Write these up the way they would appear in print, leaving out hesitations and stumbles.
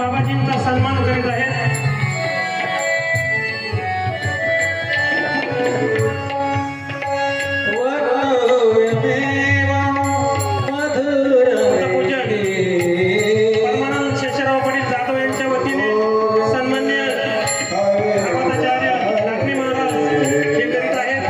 बाबाजींचा सन्मान करीत आहेत. परमानंद शेषराव पाटील जाधव यांच्या वतीने सन्मान्य भागवताचार्य लाखनी महाराज हे करीत आहेत.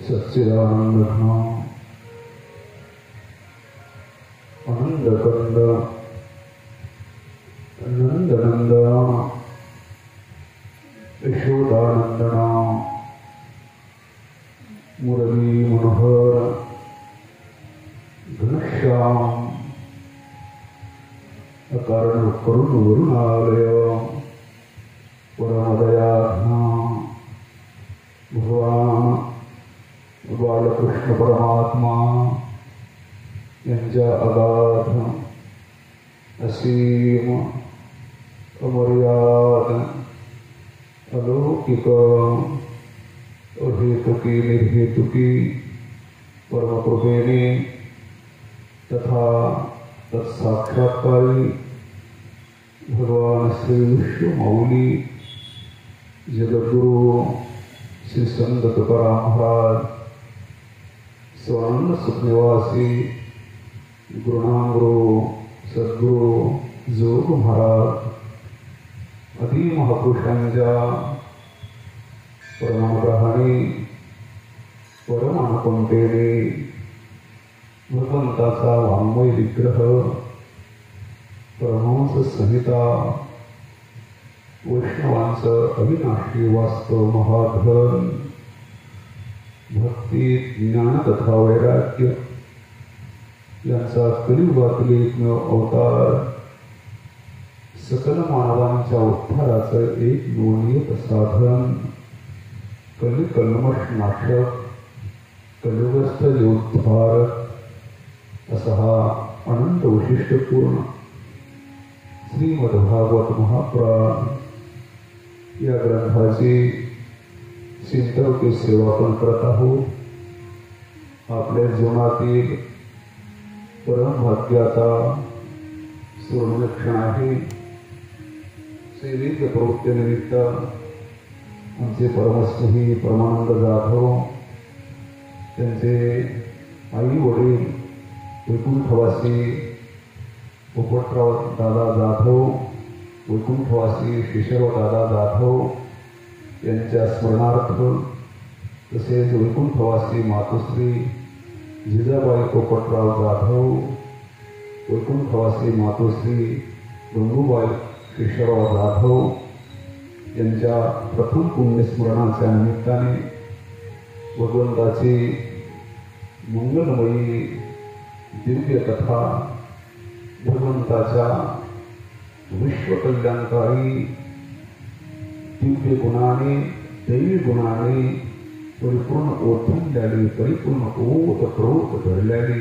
सच्चिदानंद आनंद कंद नंदनंदना यशोदानंदना मुरली मुरली मनोहर घनश्याम अकारण करुण वरुणालय परमदयाघ्ना भगवान बालकृष्ण परमात्मा यांच्या अगाध असीम अमर्याद अलौकिक अहेतुकी निर्हेतुकी परमकृपेने तथा तत्साक्षात्कारी भगवान श्री विष्णू माऊली जगद्गुरु श्री संत तुकाराम महाराज स्वानंद सुखनिवासी गुरुनामगुरु सद्गुरु जोग महाराज आदी महापुरुषांच्या परमानुग्रहाने परमानुकंपेने भगवंताचा वाङ्मय विग्रह परमहंस संहिता वैष्णवांचं अविनाशी वास्तव महाधन भक्ती ज्ञान तथा वैराग्य यांचा कलियुगातील एकमेव अवतार सकल मानवांच्या उद्धाराचं एक निवडीत साधन कलिकल्मष नाशक कलियुगस्थ योद्धारक असा हा अनंत वैशिष्ट्यपूर्ण श्रीमद्भागवत महापुराण या ग्रंथाची चिंतवकी सेवा आपण करत आहोत। आपल्या जीवनातील परमभाग्याचा सुवर्णक्षण आहे। सेवेच्या प्रवृत्तीनिमित्त आमचे परमस्नेही परमानंद जाधव त्यांचे आई वडील वैकुंठवासी पोपटराव दादा जाधव वैकुंठवासी शिशरराव दादा जाधव यांच्या स्मरणार्थ तसेच वैकुंठवासी मातोश्री जिजाबाई पोपटराव जाधव वैकुंठवासी मातोश्री गंगूबाई शिशरराव जाधव यांच्या प्रथम पुण्यस्मरणाच्या निमित्ताने भगवंताची मंगलमयी दिव्य कथा भगवंताच्या विश्वकल्याणकारी दिव्य गुणाने दैवी गुणाने परिपूर्ण ओथंडलेली परिपूर्ण ओतप्रोत घडलेली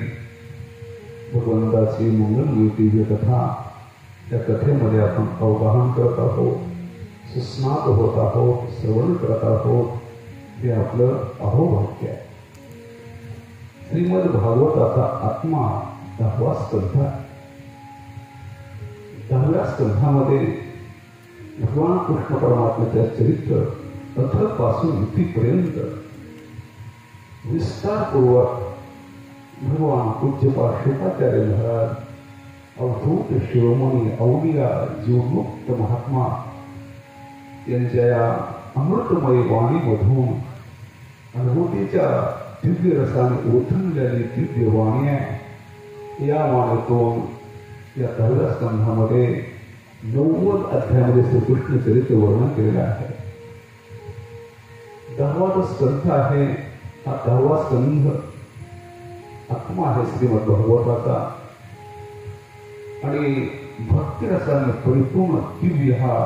भगवंताची मंगलमयी दिव्य कथा त्या कथेमध्ये आपण अवगाहन करत आहोत, सुस्नात होत आहोत, श्रवण करत आहोत। हे आपलं अहोभाग्य आहे। श्रीमद भागवताचा आत्मा 10वा स्कंध आहे। 10व्या स्कंधामध्ये भगवान कृष्ण परमात्म्याचे चरित्र अथपासून इतिपर्यंत विस्तारपूर्वक भगवान पूज्यपाद शुकाचार्य महाराज अवधूत शिरोमणी अवलिया जीवमुक्त महात्मा यांच्या या अमृतमय वाणीमधून अनुभूतीच्या दिव्य रसाने ओथंडलेली दिव्य वाणी आहे। या वाणीतून या 10व्या स्कंधामध्ये 90 अध्यायामध्ये श्रीकृष्ण चरित्र वर्णन केलेलं आहे। 10वा स्कंध आहे। हा 10वा स्कंध आत्मा आहे श्रीमद भागवताचा आणि भक्ती रसाने परिपूर्ण दिव्य हा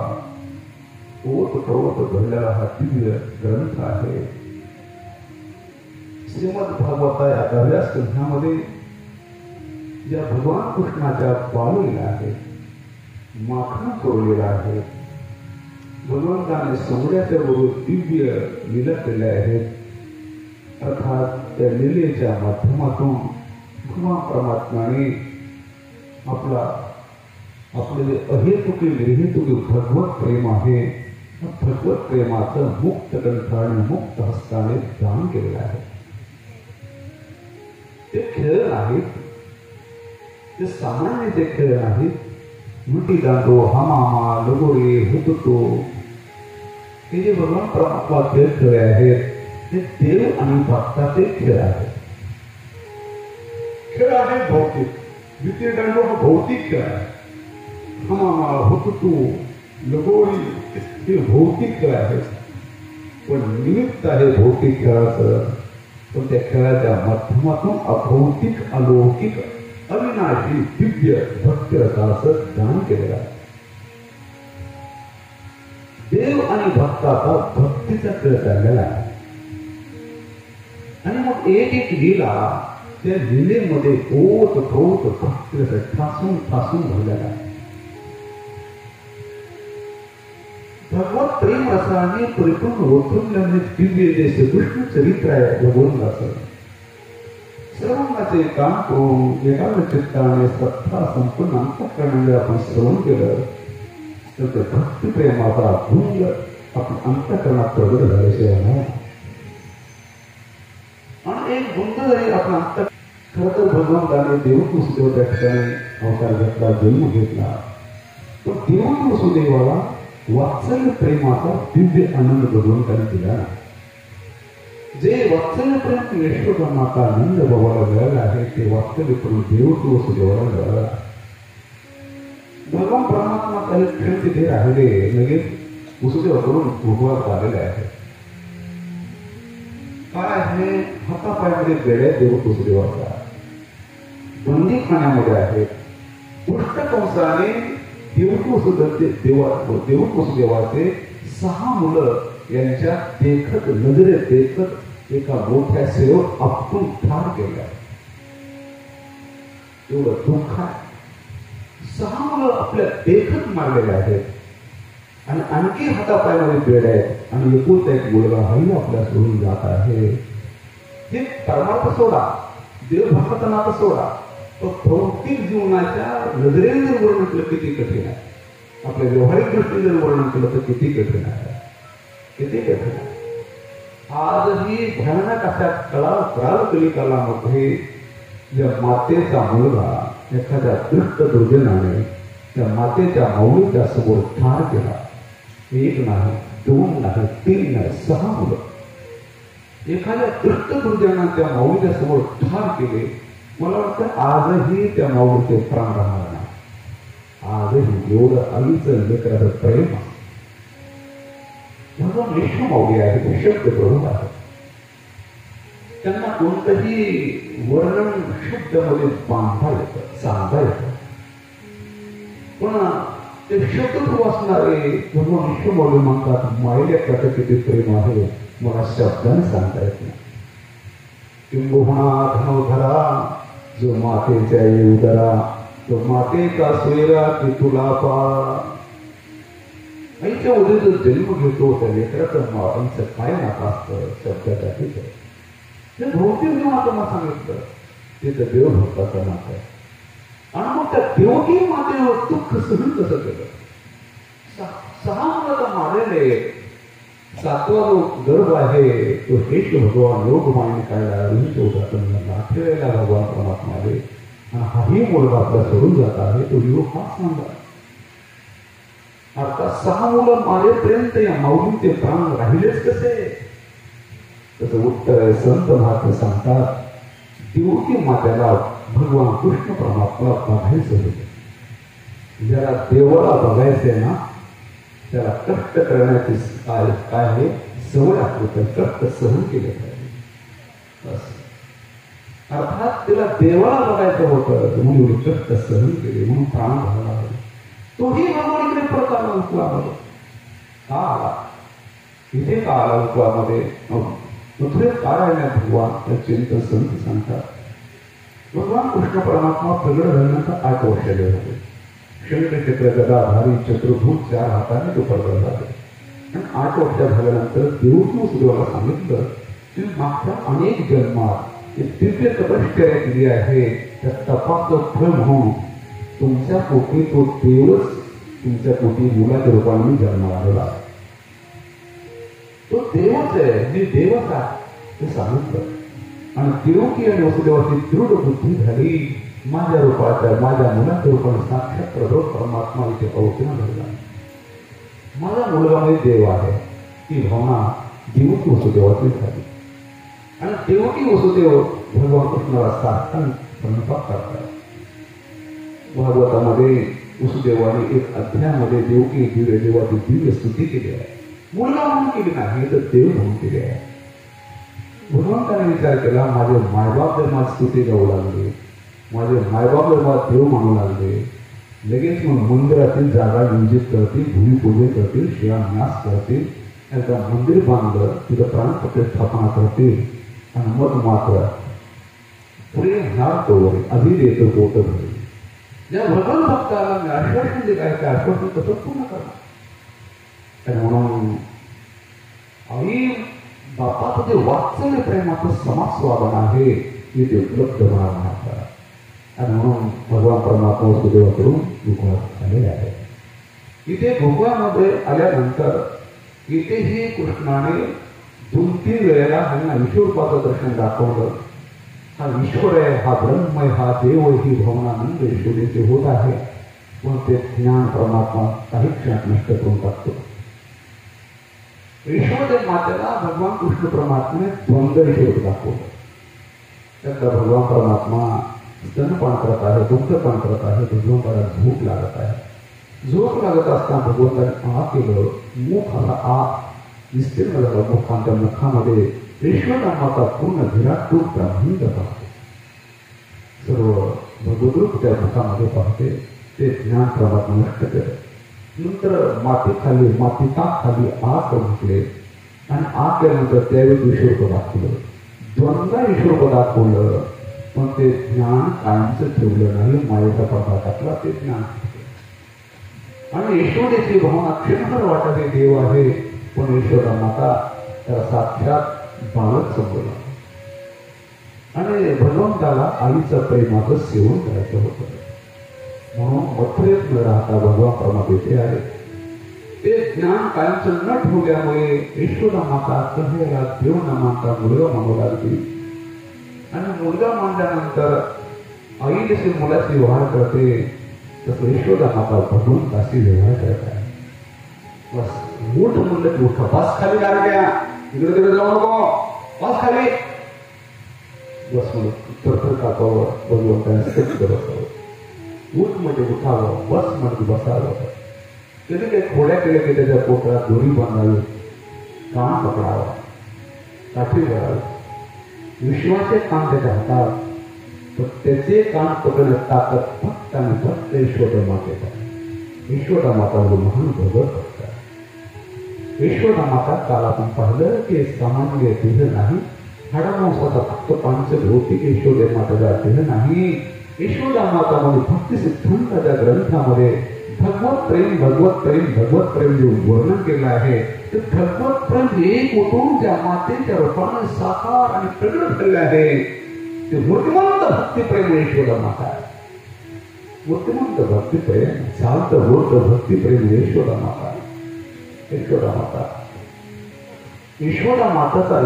ओतप्रोत घडलेला हा दिव्य ग्रंथ आहे। श्रीमद भागवता या 10व्या स्कंधामध्ये ज्या भगवान कृष्णाच्या बाललीला आहे, माखन कोरलेला आहे, भगवंताने सौंदर्याच्या बरोबर दिव्य लीला केल्या आहेत। अर्थात त्या लीलेच्या माध्यमातून भगवान परमात्म्याने आपले अहेतुकी निर्हेतुकी भगवत प्रेम आहे, भगवत प्रेमाचं मुक्त कंठाने मुक्त हस्ताने दान केलेलं आहे। ते खेळ नाहीत, ते सामान्य ते खेळ नाहीत। विटी दांडो हमामा लगोरी हुतुतो हे जे भगवान परमात्मा खेळ आहेत ते देव आणि भक्ताचे खेळ आहेत। खेळ आहे भौतिक, विटी दांडो हा भौतिक खेळ आहे। हमामा हुतुतो लगोरी हे भौतिक खेळ आहेत, पण निमित्त आहे भौतिक खेळाचं पण त्या खेळाच्या माध्यमातून अभौतिक अलौकिक अविनाशी दिव्य भक्ती रसाचं दान केलेलं आहे. देव आणि भक्ताचा भक्तीचा खेळ चाललेला आहे. आणि मग एक एक लीला त्या लीलेमध्ये ओत भक्ती ठासून ठासून भरलेला आहे. भगवत प्रेम रसाने परिपूर्ण ओथंबल्याने दिव्य जे श्रीकृष्ण चरित्र आहे भगवंताचं सर्वांचे काम करून एकाग्र चित्ताने श्रद्धा संपूर्ण अंतःकरणाने आपण श्रवण केलं तर ते भक्ती प्रेमाचा भुंग आपण अंतःकरणात प्रगट झाल्याशिवाय नाही. आणि एक भुंग जरी आपण अंत खरं तर भगवंताने देवकी वसुदेव त्या ठिकाणी अवतार घेतला, जन्म घेतला, पण देवकी वसुदेवाला वात्सल्य प्रेमाचा दिव्य आनंद भगवंताने दिला. जे वात्सल्य प्रेम यशोदा माता नंद बाबाला मिळालं आहे ते वात्सल्य प्रेम देवकी वसुदेवाला मिळालं. भगवान परमात्मा काही क्षण तिथे राहिले लगेच वसुदेवाकडून भोगवात आलेले आहे. काय आहे? हातापायामध्ये बेड्या देवकी वसुदेवाचा बंदी खाण्यामध्ये आहे. पृष्ठकंसाने देवकी वसुदेवाचे 6 मुलं यांच्या देखत नजरेत देखत एका मोठ्या सेवेवर आपटून ठार केल्या. एवढं दुःख आहे. 6 मुलं आपल्या देखत मारलेले आहेत आणि आणखी हातापायामध्ये बेड आहेत आणि एकुलता एक मुलगा हाही आपल्या सोडून जात आहे. हे परमार्थ सोडा, देवभक्त नातं सोडा, तो भौतिक जीवनाच्या नजरेने जर वर्णन केलं किती कठीण आहे. आपल्या व्यवहारिक दृष्टीने जर वर्णन केलं तर किती कठीण आहे, किती कठीण आहे. आजही भयानक अशा काल कलिकालामध्ये ज्या मातेचा मुलगा एखाद्या दुष्ट दुर्जनाने त्या मातेच्या माऊलीच्या समोर ठार केला. 1 नाही, 2 नाही, 3 नाही, 6 मुलं एखाद्या दुष्ट दुर्जनाने त्या माऊलीच्या समोर ठार केले. मला वाटतं आजही त्या माऊलीचे प्राण राहणार नाही. आजही एवढं आईचं लेकराचं प्रेम भगवान विष्णू माऊली आहे, ते शब्द प्रभू आहे. त्यांना कोणतंही वर्णन शब्दामध्ये बांधता येतं, सांगता येतं. पण ते शब्द असणारे भगवान विष्णू माऊली म्हणतात माईल्याचं किती प्रेम आहे मला शब्दाने सांगता येत नाही. किंबहुना धनोधरा जो मातेच्या ये उदरा तो मातेचा सोयरा की तुला पाळा. आईच्या उदर जो जन्म घेतो त्या लेकराचं आईचं काय नातं असतं शब्दाच्या तिथं. ते भौतिक जीवनाचं मला सांगितलं ते तर देवभक्ताचं नातं आहे. आणि मग त्या देवकी मातेवर दुःख सहन कसं केलं. 6 मुलं मारलेले, 7वा जो गर्भ आहे तो श्रेष्ठ भगवान योगमायने काढला. आठवेला भगवान परमात्मा आले आणि हाही मुलगा आपला सोडून जात आहे. तो योग हा सांगा. अर्थात 6 मुलं मारेपर्यंत या माऊलीचे प्राण राहिलेच कसे. त्याचं उत्तर आहे संत महात्मे सांगतात देवकी मातेला भगवान कृष्ण परमात्मा बघायचं होतं. ज्याला देवाला बघायचंय ना त्याला कष्ट करण्याची काय आहे सवय असते, तर कष्ट सहन केले पाहिजे. अर्थात तिला देवाला बघायचं होतं म्हणून एवढे कष्ट सहन केले, म्हणून प्राण घालला. तोही भगवान इकडे परत आला उकळामध्ये. का आला इथे? का आला उकळामध्ये? मथुरेत का राहिल्या भगवान? त्या चिंतन संत सांगतात भगवान कृष्ण परमात्मा प्रगट झाल्यानंतर 8 वर्षाचे होते. शंखचक्र गदाधारी चतुर्भुज 4 हाताने तो प्रगट झाले. आणि 8 वर्ष झाल्यानंतर देवकी वसुदेवाला सांगितलं की मागच्या अनेक जन्मात एक दिव्य तपश्चर्या केली आहे, त्या तपाचं फळ म्हणून तुमच्या पोटी तो देवच तुमच्या पोटी मुलाच्या रूपाने जन्म आलेला. तो देवच आहे, मी देवच आहे ते सांगितलं. आणि देवकी आणि वसुदेवाची दृढ बुद्धी झाली. माझ्या रूपाच्या माझ्या मुलाच्या रूपाने साक्षात प्रभू परमात्मा इथे अवतीर्ण झाला. माझा मुलगामध्ये देव आहे ही भावना देवकी वसुदेवाची झाली. आणि देवकी वसुदेव भगवान कृष्णाला साक्षात प्रणपात करतात. भागवतामध्ये वसुदेवाने एक अध्यायामध्ये देवकी देवाची दिव्य स्तुती केली आहे. मुलगा म्हणून केली नाही तर देव म्हणून केली आहे. भगवंताने विचार केला, माझे मायबाप जर माझी स्तुती गाऊ लागले, माझे मायबाप जर मला देव मानू लागले, लगेच मग मंदिरातील जागा नियोजित करतील, भूमिपूजन करतील, शिलान्यास करतील, एकदा मंदिर बांधलं तिथं प्राणप्रतिष्ठापना करतील आणि मग मात्र पुढे होणार तोवरी आधी देतो पोट भरेल. ज्या भगवान भक्ताला मी आश्वासन दिलं आहे त्या आश्वासन कसं पूर्ण करणार. आणि म्हणून आई बापाचं जे वात्सल्य प्रेमाचं समास्वादन आहे ते उपलब्ध होणार नाही. आणि म्हणून भगवान परमात्मा वसुदेवाकडून गोकुळात आलेले आहे. इथे गोकुळामध्ये आल्यानंतर इथेही कृष्णाने 2-3 वेळेला ह्यांना ईश्वरपाचं दर्शन दाखवलं. हा ईश्वर आहे, हा ब्रह्म आहे, हा देव आहे, ही भवनानंद ईश्वरीचे होत आहे. पण ते ज्ञान परमात्मा काही क्षणात नष्ट करून टाकतो. ईश्वर मातेला भगवान कृष्ण परमात्म्याने द्वंद्व ईश्वर दाखवलं. त्यातला भगवान परमात्मा स्तनपान करत आहे, दुग्धपान करत आहे, भगवंताला झोप लागत आहे. झोप लागत असताना भगवंताने आ केलं, मुख आला, आ विस्तीर्ण झाला मुखांच्या मुखामध्ये ईश्वरामाचा पूर्ण विराट रूप ब्रह्मांड पाहते. सर्व भगवद्रूप त्या मुखामध्ये पाहते. ते ज्ञान परमात्मा नष्ट केलं. नंतर माती ताक खाली आग म्हटले आणि आग केल्यानंतर त्यावेळी ईश्वरपद दाखवलं. द्वंद्वा ईश्वरपद दाखवलं, पण ते ज्ञान कायमचं ठेवलं नाही. मायेचा पडदा टाकला, ते ज्ञान. आणि ईश्वराची भावना क्षणभर वाटते देव आहे, पण ईश्वरा माता त्याला साक्षात बालक समजला. आणि भगवंताला आईचं प्रेमाचं सेवन करायचं होतं. म्हणून मथुरेत न राहता भगवान परमात्मा आहे. ते ज्ञान कायमचं न ठेवल्यामुळे ईश्वरा माता कहेला देव न मानता मुलगा मानू लागली. आणि मुलगा मानल्यानंतर आई जशी मुलाशी व्यवहार करते तसं ईश्वरा माता भगवंताशी व्यवहार करत आहे. बस मूठ म्हणलं की उठा, बस खाली गारड्या, इकडे तिकडे जाऊ नको, बस खाली. बस म्हणून थरथर कापावं, भगवंताने सत्य बसावं. उठ म्हणजे उठावं, बस म्हणजे बसावं. कधी काही खोड्या केल्या की त्याच्या पोटात दोरी बांधावी, कान पकडावा, काठी करावी. विश्वाचे कान त्याच्या हातात, तर त्याचे कान पकडण्यात ताकद फक्त आणि फक्त ईश्वरा मातेचा. ईश्वरा माता महान भगवत भक्त. ईश्वरा माता काल आपण पाहिलं की सामान्य देह नाही, हाडामांसाचा फक्त पांचक भौतिक ईश्वर मातेचा देह नाही. ईश्वरा मातामध्ये भक्ती सिद्धांताच्या ग्रंथामध्ये भगवत प्रेम जे वर्णन केलं आहे ते भगवत प्रेम एक उठून ज्या मातेच्या रूपाने साकार आणि प्रगट झाले आहे ते मूर्तिमंत भक्तिप्रेम ईश्वरा माता आहे. मूर्तिमंत भक्तिप्रेम, शांत बोध भक्तिप्रेम ईश्वरा माता. ईश्वरा माता, ईश्वरा माताचा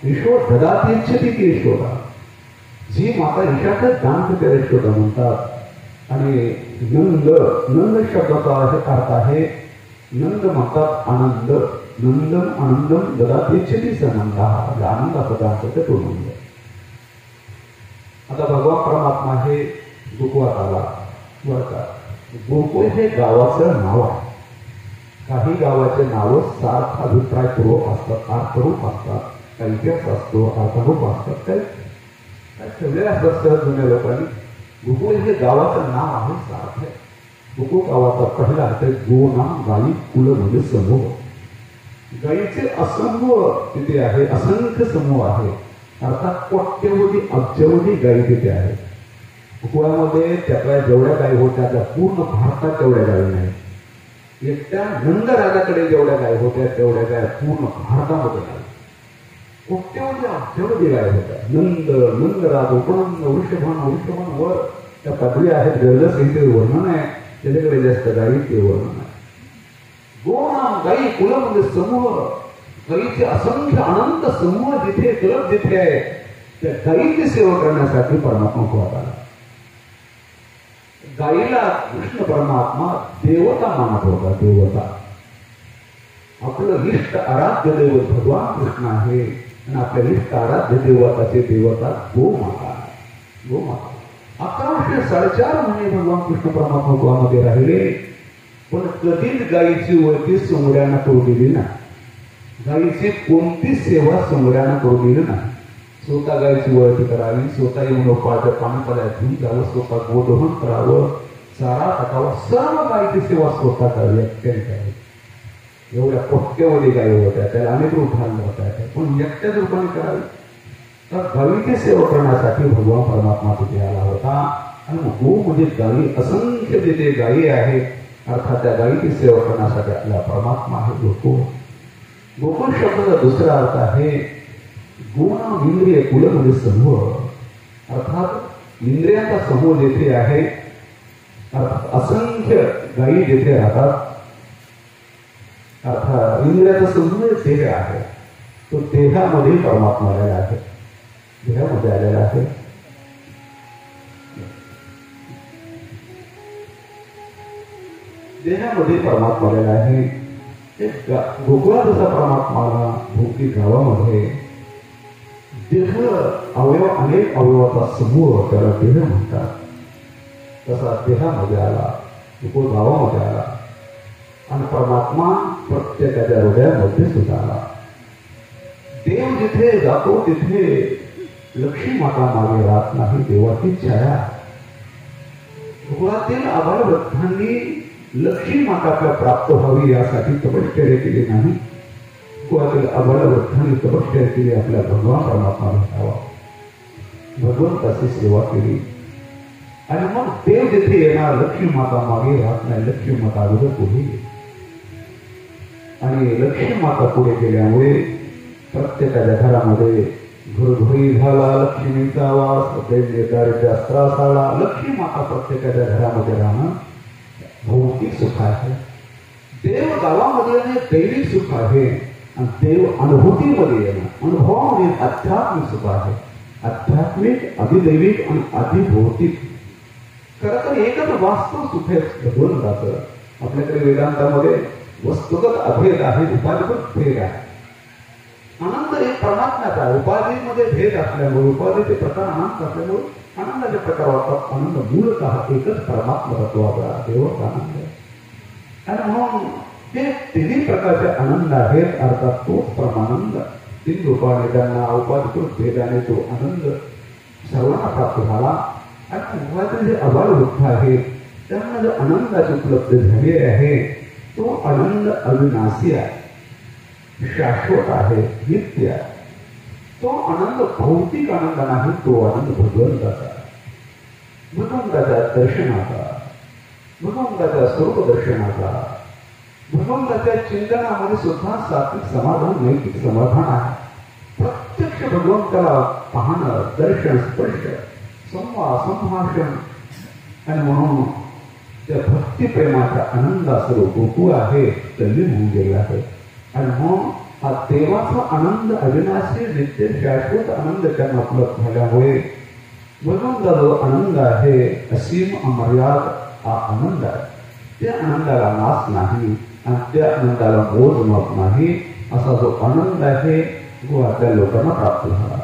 ईश्वर ददातीच्छति की ईश्वरा. जी माता ईशातच दान करते ईश्वरा म्हणतात. आणि नंद शब्दाचा अर्थ आहे नंद म्हणतात आनंद. नंदम आनंदम ददातीच्छति संबंध, आनंदाचा दान करते तो नंद. आता भगवान परमात्मा हे गोकुळात आला. बरं का, गोकुळ हे गावाचं नाव आहे. काही गावाचे नाव सार्थ अभिप्रायपूर्वक असतात, अर्थरूप असतात, काही इतिहास असतो, अर्थरूप असतात, काही ठेवलेले असतात जुन्या लोकांनी. गोकुळ हे गावाचं नाव आहे, सार्थ आहे. गोकुळ गावाचा पहिला अर्थ गो नाम गायी, कुल म्हणजे समूह. गायीचे असमूह तिथे आहे, असंख्य समूह आहे. अर्थात कोट्यवधी अब्जवधी गायी तिथे आहे. गोकुळामध्ये त्यातल्या जेवढ्या गायी होत्या त्या पूर्ण भारतात तेवढ्या गायी नाही. एकट्या नंद राजाकडे जेवढ्या गाय होत्या तेवढ्या गाय पूर्ण भारतामध्ये नाही. कोट्यवधी अब्जवधी गाय होत्या. नंदराज, उपनंद, वृषभान वर त्या पदवी आहेत. गर्गसंहिते वर्णन आहे, त्याच्याकडे जास्त गायी ते वर्णन आहे. गोनाम गायी कुल म्हणजे समूह. गायीचे असंख्य अनंत समूह जिथे कलब जिथे आहे त्या गायीची सेवा करण्यासाठी परमात्मा होत आला. गायीला कृष्ण परमात्मा देवता मानत होता. देवता आपलं इष्ट आराध्य दैवत भगवान कृष्ण आहे आणि आपल्या इष्ट आराध्य देवताचे देवता गोमाता. गोमाता 1104 महिने भगवान कृष्ण परमात्मा गोवामध्ये राहिले, पण कधीच गायीची वळती सोंगड्यांना करू दिली नाही. गायीची कोणतीच सेवा सोंगड्यानं करू दिली नाही. स्वतः गायीची वळती करावी, स्वतः येऊन पाणी पदार्थी जावं, स्वतः गोदोहन करावं, चारा टाकावा, सर्व गायीची सेवा स्वतः करावी, एकट्याने करावी. एवढ्या कोट्यवधी गायी होत्या, त्याला अनेक रूप घालले होत्या, पण एकट्याच रूपाने करावी. तर गायीची सेवा करण्यासाठी भगवान परमात्मा तिथे आला होता. आणि गो म्हणजे गायी, असंख्य जिथे गायी आहेत, अर्थात त्या गायीची सेवा करण्यासाठी आपला परमात्मा आहे गोकुळ. गोकुळ शब्दाचा दुसरा अर्थ आहे गुण इंद्रिय कुल म्हणजे समूह, अर्थात इंद्रियांचा समूह जेथे आहे, अर्थात असंख्य गायी जेथे राहतात, अर्थात इंद्रियाचा समूह देह आहे, तो देहामध्ये परमात्मा आलेला आहे, देहामध्ये आलेला आहे. देहामध्ये परमात्मा आलेला आहे. गोकुळात जसा परमात्माला भोवती गावामध्ये देह अवयव, अनेक अवयवाचा समूह त्याला देह म्हणतात, तसा देहामध्ये आला, गोकुळ गावामध्ये आला. आणि परमात्मा प्रत्येकाच्या हृदयामध्ये सुद्धा आला. देव जिथे जातो तिथे लक्ष्मी माता मागे राहत नाही, देवाची छाया. गोकुळातील आबालवृद्धांनी लक्ष्मी माता आपल्या प्राप्त व्हावी यासाठी तपश्चर्या केली नाही. गोकुळातील आबालवृद्धांनी तपश्चर्या केली, आपल्या भगवान परमात्मा भेटावा, भगवंताची सेवा केली. आणि मग देव जिथे येणार, लक्ष्मी माता मागे राहत नाही, लक्ष्मी माता अगोदर पुढे गेली. आणि लक्ष्मी माता पुढे गेल्यामुळे प्रत्येकाच्या घरामध्ये घरोघरी झाला लक्ष्मीचा वास, दैन्यकार्याच्या त्रास आला. लक्ष्मी माता प्रत्येकाच्या घरामध्ये राहणं भौतिक सुख आहे. देव गावामध्ये दैविक सुख आहे. आणि देव अनुभूतीमध्ये येणं, अनुभवामध्ये आध्यात्मिक सुख आहे. आध्यात्मिक, अधिदैविक आणि अधिभौतिक. खरं तर एकच वास्तव सुख आहे भगवंताचं. आपल्याकडे वेदांतामध्ये वस्तुगत अभेद आहे, उपाधिगत भेद आहे. आनंद एक परमात्म्याचा आहे. उपाधीमध्ये भेद असल्यामुळे, उपाधीचे प्रकार अनंत असल्यामुळे आनंदाचे प्रकार वाटतात. आनंद मूलतः एकच परमात्मा तत्वाचा देवच आनंद आहे. आणि म्हणून हे तिन्ही प्रकारचे आनंद आहेत, अर्थात तोच परमानंद. तीन रूपाने त्यांना उपाधिकृत भेदाने तो आनंद सर्वांना प्राप्त झाला. आणि उपाधी जे अबालवृद्ध आहेत त्यांना जो आनंदाची उपलब्ध झाली आहे, तो आनंद अविनाशी आहे, शाश्वत आहे, नित्य आहे. तो आनंद भौतिक आनंद नाही, तो आनंद भगवंताचा, भगवंताच्या दर्शनाचा, भगवंताच्या स्वरूप दर्शनाचा, भगवंताच्या चिंतनामध्ये सुद्धा सात्विक समाधान, नैतिक समाधान आहे. प्रत्यक्ष भगवंताला पाहणं, दर्शन, स्पर्श, संवाद, संभाषण. आणि म्हणून त्या भक्तिप्रेमाच्या आनंदास्वरूप गोकुळ आहे, तल्लीन होऊन गेला आहे. आणि म्हणून हा देवाचा आनंद अविनाशी, नित्य, शाश्वत आनंद त्यांना उपलब्ध झाल्यामुळे भगवंता जो आनंद आहे, असीम अमर्याद हा आनंद आहे. त्या आनंदाला नाश नाही आणि त्या आनंदाला मोजमाप नाही, असा जो आनंद आहे तो आपल्या लोकांना प्राप्त झाला.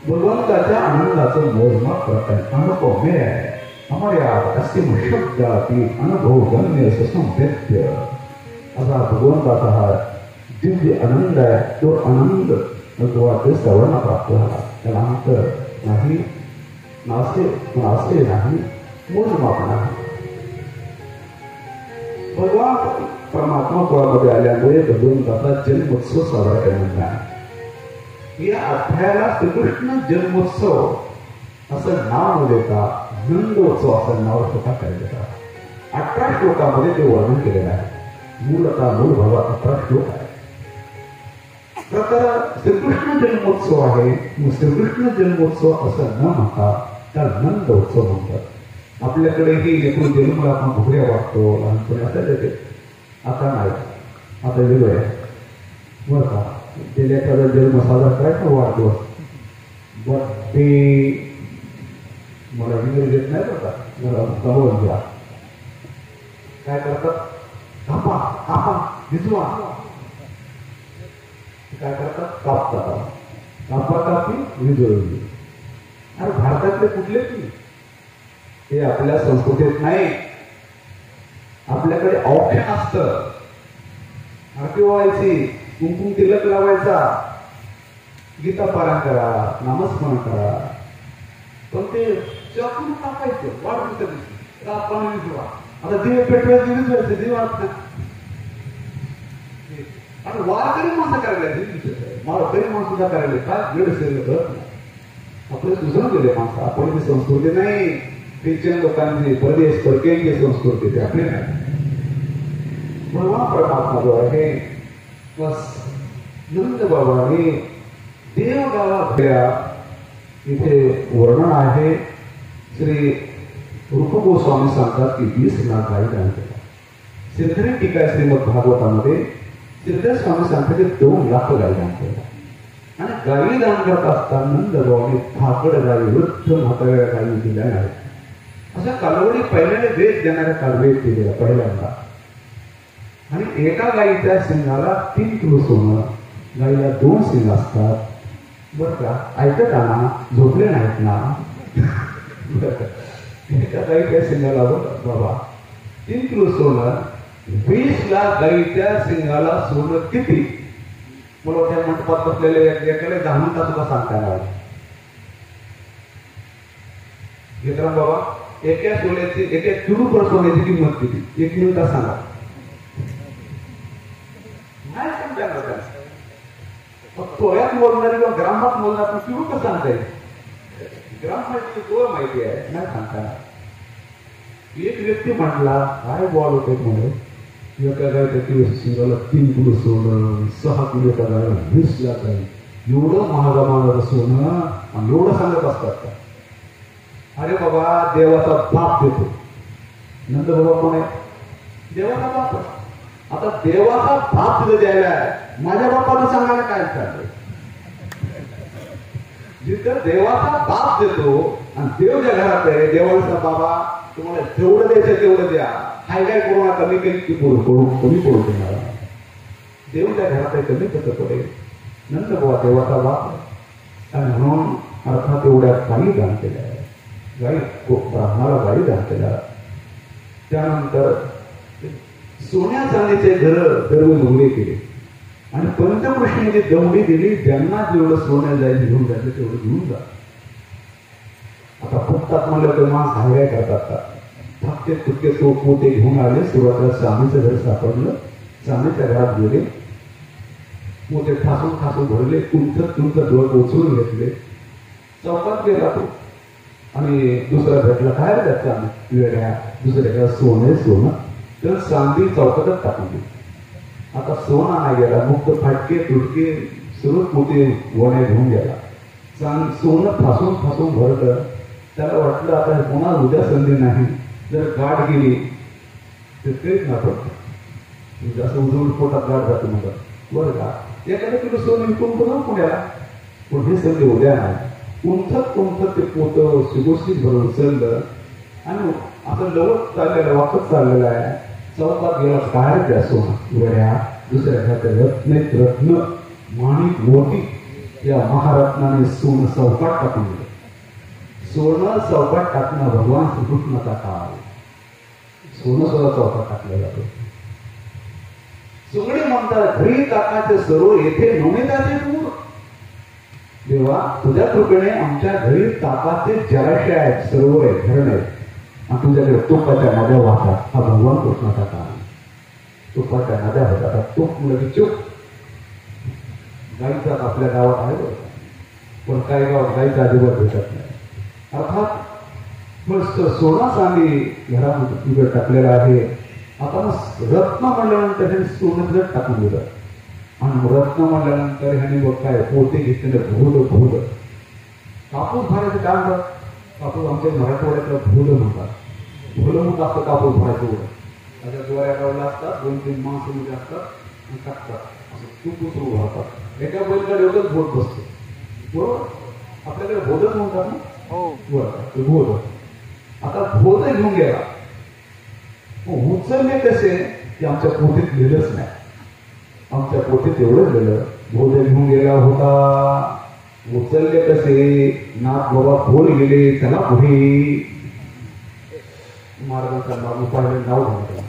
भगवंताच्या आनंदाचं मोजमाप करत आहे. अनुभव आहे हमाऱ्या असीम शब्दाती अनुभव गम्य सुसंवेद्य असा भगवंताचा हा दिव्य आनंद आहे. तो आनंद ते सर्वांना प्राप्त झाला. त्याला अंतर नाही, नासे नाही, मोजमाप नाही. भगवान परमात्मा कुळामध्ये आल्यामुळे भगवंताचा जन्मोत्सव साजरा केला आहे. या अध्यायाला श्रीकृष्ण जन्मोत्सव असं नाव न देता नंदोत्सव असं नाव स्वतः देतात. 18 श्लोकामध्ये ते वर्णन केलेलं आहे. मूलतः मूळ भावा 18 श्लोक आहे. तर श्रीकृष्ण जन्मोत्सव आहे. श्रीकृष्ण जन्मोत्सव असं न म्हणता त्याला नंदोत्सव म्हणतात. आपल्याकडे ही एकूण जन्म आपण घोड्या वाटतो, लहानपणी असं येते. आता नाही, आता वेगळं आहे बरं का. गेल्याचा जन्म साजरा करायचा वाढदिवस, बर्थडे मला इंग्रजी येत नाही बरं का. मला गावून घ्या काय करतात, कापा कापा भिजवा, काय करतात, कापतात. कापा कापी विजळली. अरे भारतातले कुठले की ते आपल्या संस्कृतीत नाही. आपल्याकडे ऑप्शन असतं. आरती व्हायची, कुंकुम तिलक लावायचा, गीता पारायण करा, नामस्मरण करा, पण ते चाकून टाकायचं वाढदिवसा दिवशी कापाने विजवा. आता दिवे पेटवायचे विजवायचे दिवा आणि वारकरी माणसं करायला वारकरी माणसं सुद्धा करायला काय वेळ सेल करत नाही. आपले दुसरं गेले माणसं. आपण ती संस्कृती नाही. ख्रिश्चन लोकांची परदेश परकेंची संस्कृती ते आपली नाही. भगवान परमात्मा जो आहे बस नंद बाबांनी देवगावा इथे वर्णन आहे. श्री रूप गोस्वामी सांगतात की 20 लाख गाई दान केला. सिद्धरी टीका श्रीमद भागवतामध्ये सिद्धेश्वर स्वामी सांगतात की 2 लाख गाई दान केला. आणि गाई दान करत असताना नंद बाबांनी फाकड गाई, वृद्ध म्हाताऱ्या गाई दिल्या आहेत. अशा कालवडी पहिल्याने वेद देणाऱ्या कालवेद दिलेला पहिल्यांदा. आणि एका गाईच्या शिंगाला 3 किलो सोनं. गाईला 2 शिंग असतात बरं का. ऐकत आला, झोपले नाहीत ना. एका गाईच्या शिंगाला बाबा 3 किलो सोनं. 20 लाख गाईच्या शिंगाला सोनं किती? मला त्या मंडपात बसलेले एकाला 10 मिनिटात सुद्धा सांगता येणार. घेतराम बाबा एका सोन्याची, एका किलो सोन्याची किंमत किती? 1 मिनिटात सांगा. नाही सांगता येणार. तोळ्यात मोजणारी किंवा ग्रामात मोजणार किंवा कसं सांगता येईल? ग्राम माहिती तो माहिती आहे, नाही सांगता. एक व्यक्ती म्हटला काय बॉल होते म्हणे, एका गायच्या शिंगाला 3 किलो सोनं, 6 किलो एका गायला 20 लाख आहे. एवढं महागाचं सोनं आणि एवढं सांगत असतात का? अरे बाबा देवाचा बाप देतो. नंद बाबा कोण आहे? देवाचा बाप. आता देवाचा बाप तिथं द्यायला आहे, माझ्या बापाला सांगायला काय चाललंय? जिथं देवाचा बाप देतो आणि देव ज्या घरात आहे, देवाचा बाबा तुम्हाला जेवढं द्यायचं तेवढं द्या, हाय काय करू नका, कमी कमी पडू तुम्हाला. देव ज्या घरात आहे कमी कसं पडेल? नंद बाबा देवाचा बाप आणि म्हणून अर्थात एवढ्या गाई दान केल्या आहे. गाई ब्राह्मणाला गाई दान केला. त्यानंतर सोन्या चांदीचे घर सर्व उघडे केले आणि पंचकृष्णीमध्ये दौडी दिली. ज्यांना जेवढं सोन्या जाईल घेऊन जायचं तेवढं घेऊन जा. आता फुटतात म्हणलं तर माणसं हाय काय करतात का? फक्त तुटके पोते घेऊन आले. सुरुवातीला स्वामीचं घर सापडलं. स्वामीच्या घरात गेले, मोठे ठासून ठासून भरले, तुमचं डोळ उचलून घेतले. चौकात गेला तो आणि दुसरा भेटला काय त्याच्या वेगळ्या दुसऱ्या सोनं तर चांदी चौकातच टाकून दिली. आता सोना नाही गेला, मुक्त फाटके तुटके सर्व मोठे गोण्या घेऊन गेला. सोनं फासून भरलं. त्याला वाटलं आता पुन्हा उद्या संधी नाही, जर गाठ गेली तर तेच ना पडतं, जास्त उजवून पोटात गाठ जातो म्हणतात बरं का. एखाद्या किलो सोनं विकून पुन्हा पुण्याला, पण हे संधी उद्या नाही. तुमचं ते पोतं सुगोष्टीत भरून उचललं आणि असं लवत चाललेलं वापस चाललेलं आहे. चौकात गेला बाहेर द्या सोनं वेड्या दुसऱ्या खात्या रत्न माणिक मोठी या महारत्नाने सोनं चौकात टाकून दिलं. सोनं चौकात टाकणं भगवान श्रीकृष्णाचा काळ. सोनं सुद्धा चौकात टाकलं जातं. सुगडी म्हणतात घरी टाकायचे सर्व येथे नोंदीताचे दूर. देवा तुझ्या कृपेने आमच्या घरी ताकाचे जलाशय आहेत, सरोवर आहेत, धरण आहेत आणि तुझ्याकडे तुपाच्या नद्या वाहतात. हा भगवान कृष्णाचा काळ. तुपाच्या नद्या होतात. तूप मुलं चूक गाईचा आपल्या गावात आहे बरं. पण काही गाईचा अजिबात भेटत नाही. अर्थात मस्त सोना चांदी घरामध्ये तिकडे टाकलेला आहे. आता मग रत्न म्हणल्यानंतर हे सोनं टाकून दिलं आणि रत्न म्हणल्यानंतर ह्याने बघ काय पोते घेतलेलं भूल कापूस भरायचं काम म्हणतात. कापूस आमच्या मराठवाड्यातलं भूल म्हणतात. भूल म्हणून असतं कापूस भरायचं एवढं त्याच्या जोऱ्या गावला असतात. 2-3 माणसं मध्ये असतात आणि टाकतात. असं तू सुरू राहतात. एका बैलगाडी एवढंच भोट बसतो. बरोबर आपल्याकडे भोदच म्हणतात ना. बरं भोद. आता भोद घेऊन गेला उचलले कसे ते आमच्या पोथीत लिहिलंच नाही. आमच्या पोथीत एवढंच लिहिलं भोद घेऊन गेला होता. उचलले कसे नाथ बाबा खोल गेले त्याला पुढे महाराजांचा बाबू पाहिलं नाव घालतो.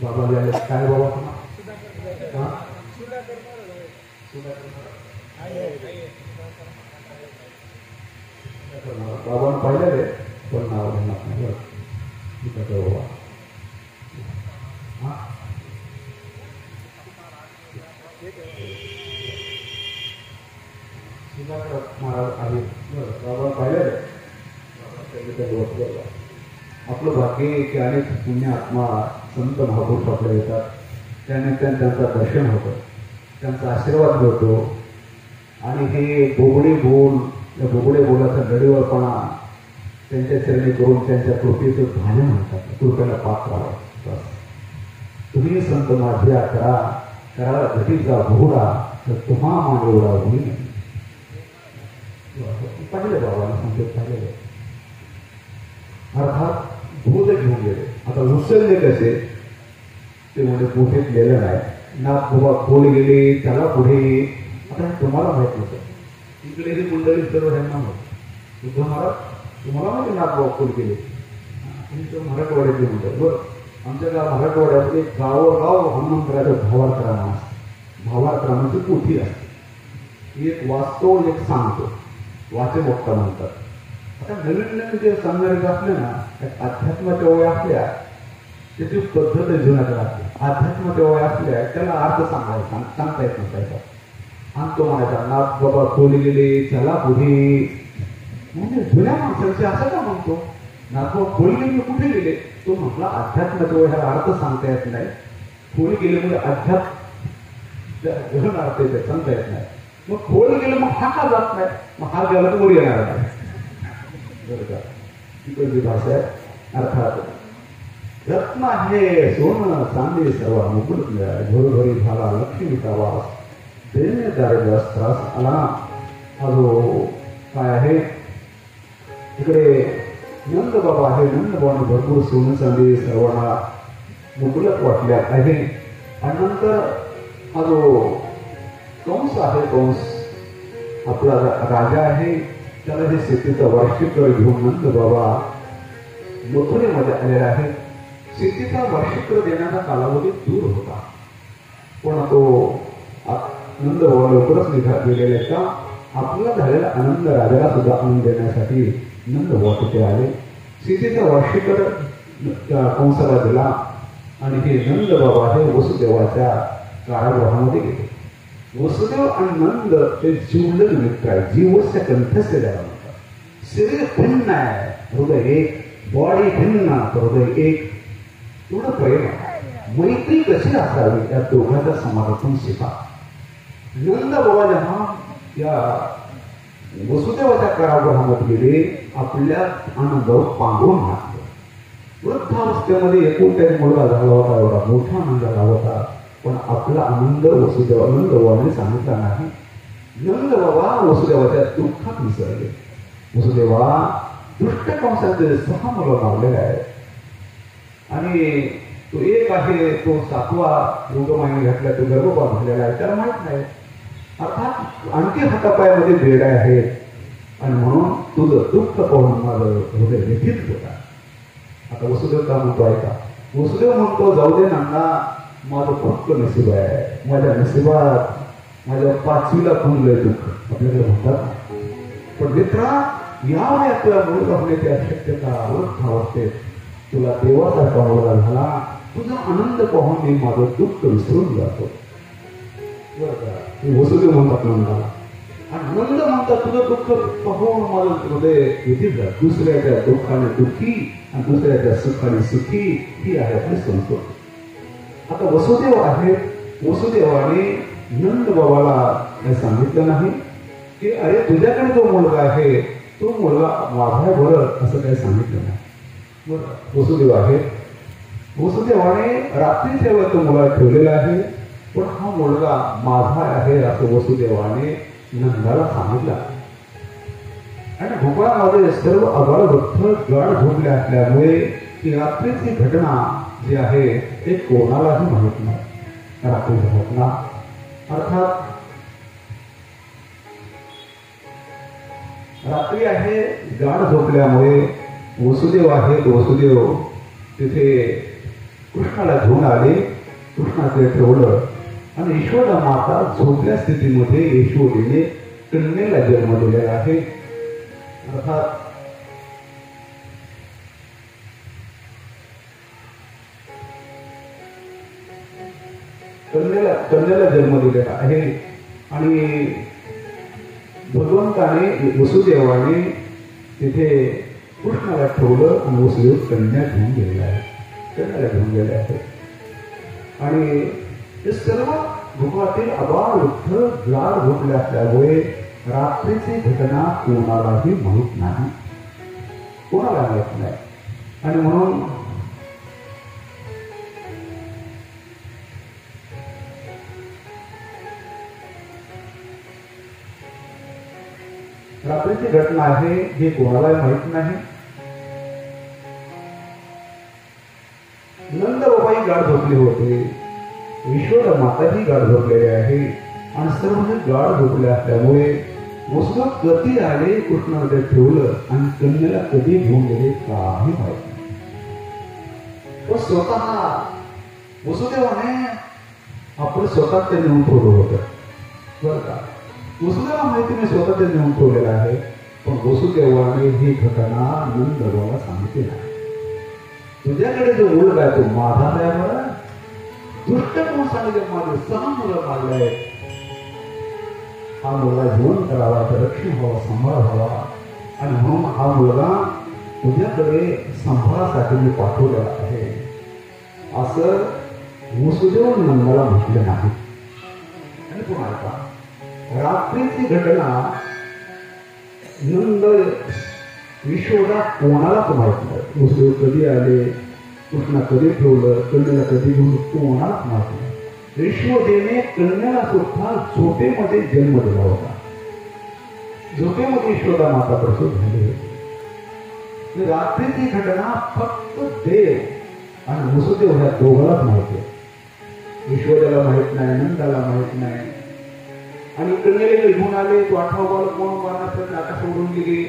बाबा गेले काय बाबा बाबांना पाहिलं रे पण नाव घेणार नाही. बाबा महाराज आहे बाबा पाहिलं आपलं भाग्य की अनेक पुण्य आत्मा संत महापुरुष आपल्या येतात. त्याने त्यांचं दर्शन होतं. त्यांचा आशीर्वाद मिळतो आणि हे बोबडे बोल या बोबडे बोलाचा लढीवरपणा त्यांच्या चरणी करून त्यांच्या कृपेचं भान म्हणतात. कृपेला पात्र आहे. तुम्ही संत माझ्या करा घटीचा भोडा तर तुम्हा मानवडा होईल. पाहिलं बाबाला संकेत पाहिलेले. अर्थात भूत घेऊन गेले. आता उचलले कसे ते म्हणजे पोथीत लिहिलं नाही. नाथ बाबा खोल गेले त्याला पुढे. आता तुम्हाला माहित नसतं. इकडे ही मंडळी सर्व ह्यांना माहित. बुद्ध महाराज तुम्हाला माहिती नाथ बाबा खोल गेले. मराठवाड्यातले म्हणतात. बरं आमच्या मराठवाड्यात एक गावोगाव हनुमंतराचं भावार्थरामाची पोथी असते. एक वाचतो एक सांगतो. वाचे वक्ता म्हणतात. आता नवीन नवीन जे सांगणारे असले ना अध्यात्माच्या वय असल्या त्याची पद्धत जीवनात राहते. अध्यात्माच्या वय असल्या त्याला अर्थ सांगता येत नसायचा. आणि तो म्हणायचा नाथ बाबा खोली गेले चला पुढे. म्हणजे जुन्या माणसांचे असं का म्हणतो नाथ बाबा खोली गेले कुठे गेले. तो म्हटला अध्यात्माच्या वय ह्याला अर्थ सांगता येत नाही. खोली गेले म्हणजे अध्यात्म अर्थ येते सांगता येत नाही. मग खोल गेलं मग हा का जात नाही. मग हा गेला तर वर येणार नाही. बरं का तिकडची भाषा आहे. अर्थात रत्न आहे सोनं चांदी सर्व मुकुट घरोघरी झाला लक्ष्मीचा वास. देण्यादार त्रास आला. हा जो काय आहे तिकडे नंद बाबा आहे. नंद बाबाने भरपूर सोनं चांदी सर्वांना मुबलक वाटल्या आहे. आणि नंतर हा जो कंस आहे कंस आपला राजा आहे. त्याला हे शेतीचा वार्षिक घेऊन नंद बाबा मथुरेमध्ये आलेला आहे. शेतीचा वार्षिक देण्याचा कालावधी दूर होता पण तो नंद बाबा लवकरच गेलेले का आपल्याला झालेला आनंद राजाला सुद्धा आनंद देण्यासाठी नंद बाबा तिथे आले. शेतीचा वार्षिक कंसाला दिला आणि हे नंद बाबा हे वसुदेवाच्या कारागृहामध्ये गेले. वसुदेव आणि नंद हे जीवलग मित्र आहे. जीवस्य कंठस्य द्यायला म्हणतात. शरीर भिन्न आहे हृदय एक. बॉडी भिन्न हृदय एक. एवढं प्रेम आहे. मैत्री कशी असावी या दोघांच्या समाजातून शिका. नंद बाबा जेव्हा या वसुदेवाच्या कारागृहामध्ये गेले आपल्या आनंदावर पांघरून घातलं. वृद्धावस्थेमध्ये एकूण काही मुलगा झाला होता. एवढा मोठा आनंद झाला होता पण आपला आनंद वसुदेवा नंद बाबाने सांगितला नाही. नंद बाबा वसुदेवाच्या दुःखात विसरले. वसुदेवा दुष्ट कंसाचे 6 मुलं मारलेले आहेत आणि तो एक आहे तो 7वा योगमायने घातला तो गर्भपात झालेला आहे त्याला माहित नाही. अर्थात आणखी हातापायामध्ये बेड्या आहेत आणि म्हणून तुझं दुःख पाहून माझं हृदय व्यथित होता. आता वसुदेव का म्हणतो ऐका. वसुदेव म्हणतो जाऊ दे नंदा माझं फक्त नशीब आहे. माझ्या नशिबात माझ्या 5वीला खुंडलंय दुःख आपल्याकडे म्हणतात. पण मित्रा यावेळी आपल्या मुलगा होण्याची अशक्यता अवस्थेत तुला देवासारखा मुलगा झाला. तुझा आनंद पाहून मी माझं दुःख विसरून जातो. बरं का वसुदेव म्हणतात नंदाला आणि नंद म्हणतात तुझं दुःख पाहून माझं हृदय येथे जा. दुसऱ्याच्या दुःखाने दुःखी आणि दुसऱ्याच्या सुखाने सुखी ही आहे आपली संस्कृती. आता वसुदेव आहेत. वसुदेवाने नंद बाबाला काही सांगितलं नाही की अरे तुझ्याकडे जो मुलगा आहे तो मुलगा माझा बरं असं काही सांगितलं नाही. बरं वसुदेव आहे. वसुदेवाने रात्रीच्या वेळेला तो मुलगा ठेवलेला आहे पण हा मुलगा माझा आहे असं वसुदेवाने नंदाला सांगितलं. आणि भोपाळामध्ये सर्व अबालवृद्ध गाढ झोपले असल्यामुळे ती रात्रीची घटना जी आहे ते कोणालाही माहित नाही. रात्रीची घटना अर्थात रात्री आहे. गाढ झोपल्यामुळे वसुदेव आहेत. वसुदेव तिथे कृष्णाला घेऊन आले. कृष्णाकडे ठेवलं आणि यशोदा माता झोपल्या स्थितीमध्ये यशोदेने कन्येला जन्म दिलेला आहे. अर्थात कन्येला जन्म दिलेला आहे. आणि भगवंताने वसुदेवाने तिथे कृष्णाला ठेवलं आणि वसुदेव कन्या घेऊन गेलेला आहे. कन्याला घेऊन गेले आहे. आणि हे सर्व भूपातील अबालवृद्ध गाढ झोपले असल्यामुळे रात्रीची घटना कोणालाही माहीत नाही. कोणाला माहीत नाही. आणि म्हणून रात्रीची घटना आहे हे कोणालाही माहीत नाही. नंद बाबाही गाढ झोपले होते. यशोदा माताही गाढ झोपलेले आहे. आणि सर्वजण गाढ झोपले असल्यामुळे वसुदेव कधी आले कृष्णामध्ये ठेवलं आणि कन्येला कधी घेऊन गेले काही माहित नाही. तो स्वतः वसुदेवाने आपण स्वतः ते नेऊन ठेवलं होतं बरं का. वसुदेवा माहिती मी स्वतः ते नेऊन ठेवलेलं आहे. पण वसुदेवाने ही घटना नंद बाबाला सांगितली नाही. तुझ्याकडे जो मुलगा आहे तो माझा आहे बरं. दुष्ट कोण सांगितलं माझे 6 मुलं मारले. हा मुलगा जीवन करावा तर रक्षण व्हावा सांभाळ व्हावा आणि म्हणून हा मुलगा तुझ्याकडे सांभाळासाठी मी पाठवलेला आहे असं वसुदेव नंदाला म्हटलं नाही. आणि पुन्हा ऐका रात्रीची घटना नंद यशोदा कोणालाच माहित नाही. वसुदेव कधी आले कृष्णा कधी ठेवलं कन्याला कधी घेऊन कोणालाच माहित नाही. यशोदेने कन्याला सुद्धा झोपेमध्ये जन्म दिला होता. झोपेमध्ये यशोदा माता प्रसूत झाली होती. रात्रीची घटना फक्त देव आणि वसुदेव ह्या दोघांनाच माहिती आहे. यशोदेला माहित नाही. नंदाला माहित नाही. आणि कन्येला घेऊन आले. तो 18 बाल कोण बाळाचं नाका सोडून गेली.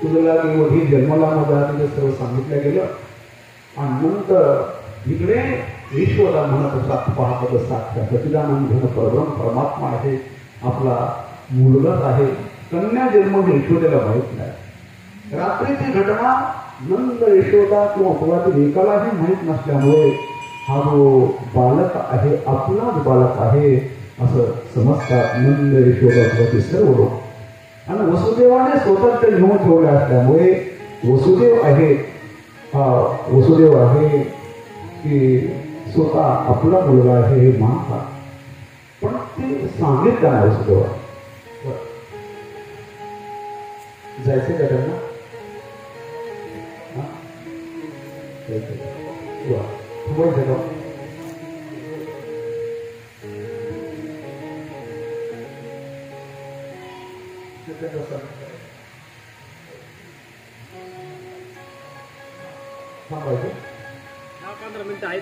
तुझला वडील जन्माला माझा तिथे सर्व सांगितलं गेलं. आणि नंतर इकडे यशोदा म्हणत असतात पाहत असतात सच्चिदानंद घेणं परब्रह्म परमात्मा आहे. आपला मुलगाच आहे. कन्या जन्म यशोदेला माहित नाही. रात्रीची घटना नंद यशोदा किंवा कुणातील एकालाही माहीत नसल्यामुळे हा जो बालक आहे आपलाच बालक आहे असं समजतात नंद यशोदा सर्व लोक. आणि वसुदेवाने स्वतः ते घेऊन ठेवले असल्यामुळे वसुदेव आहे की स्वतः आपला मुलगा आहे हे मानतात. पण ते सांगितलं नाही वसुदेवा. जायचं का त्यांना थांबायचं का. थांबायचं 15 मिनिटं आहेत.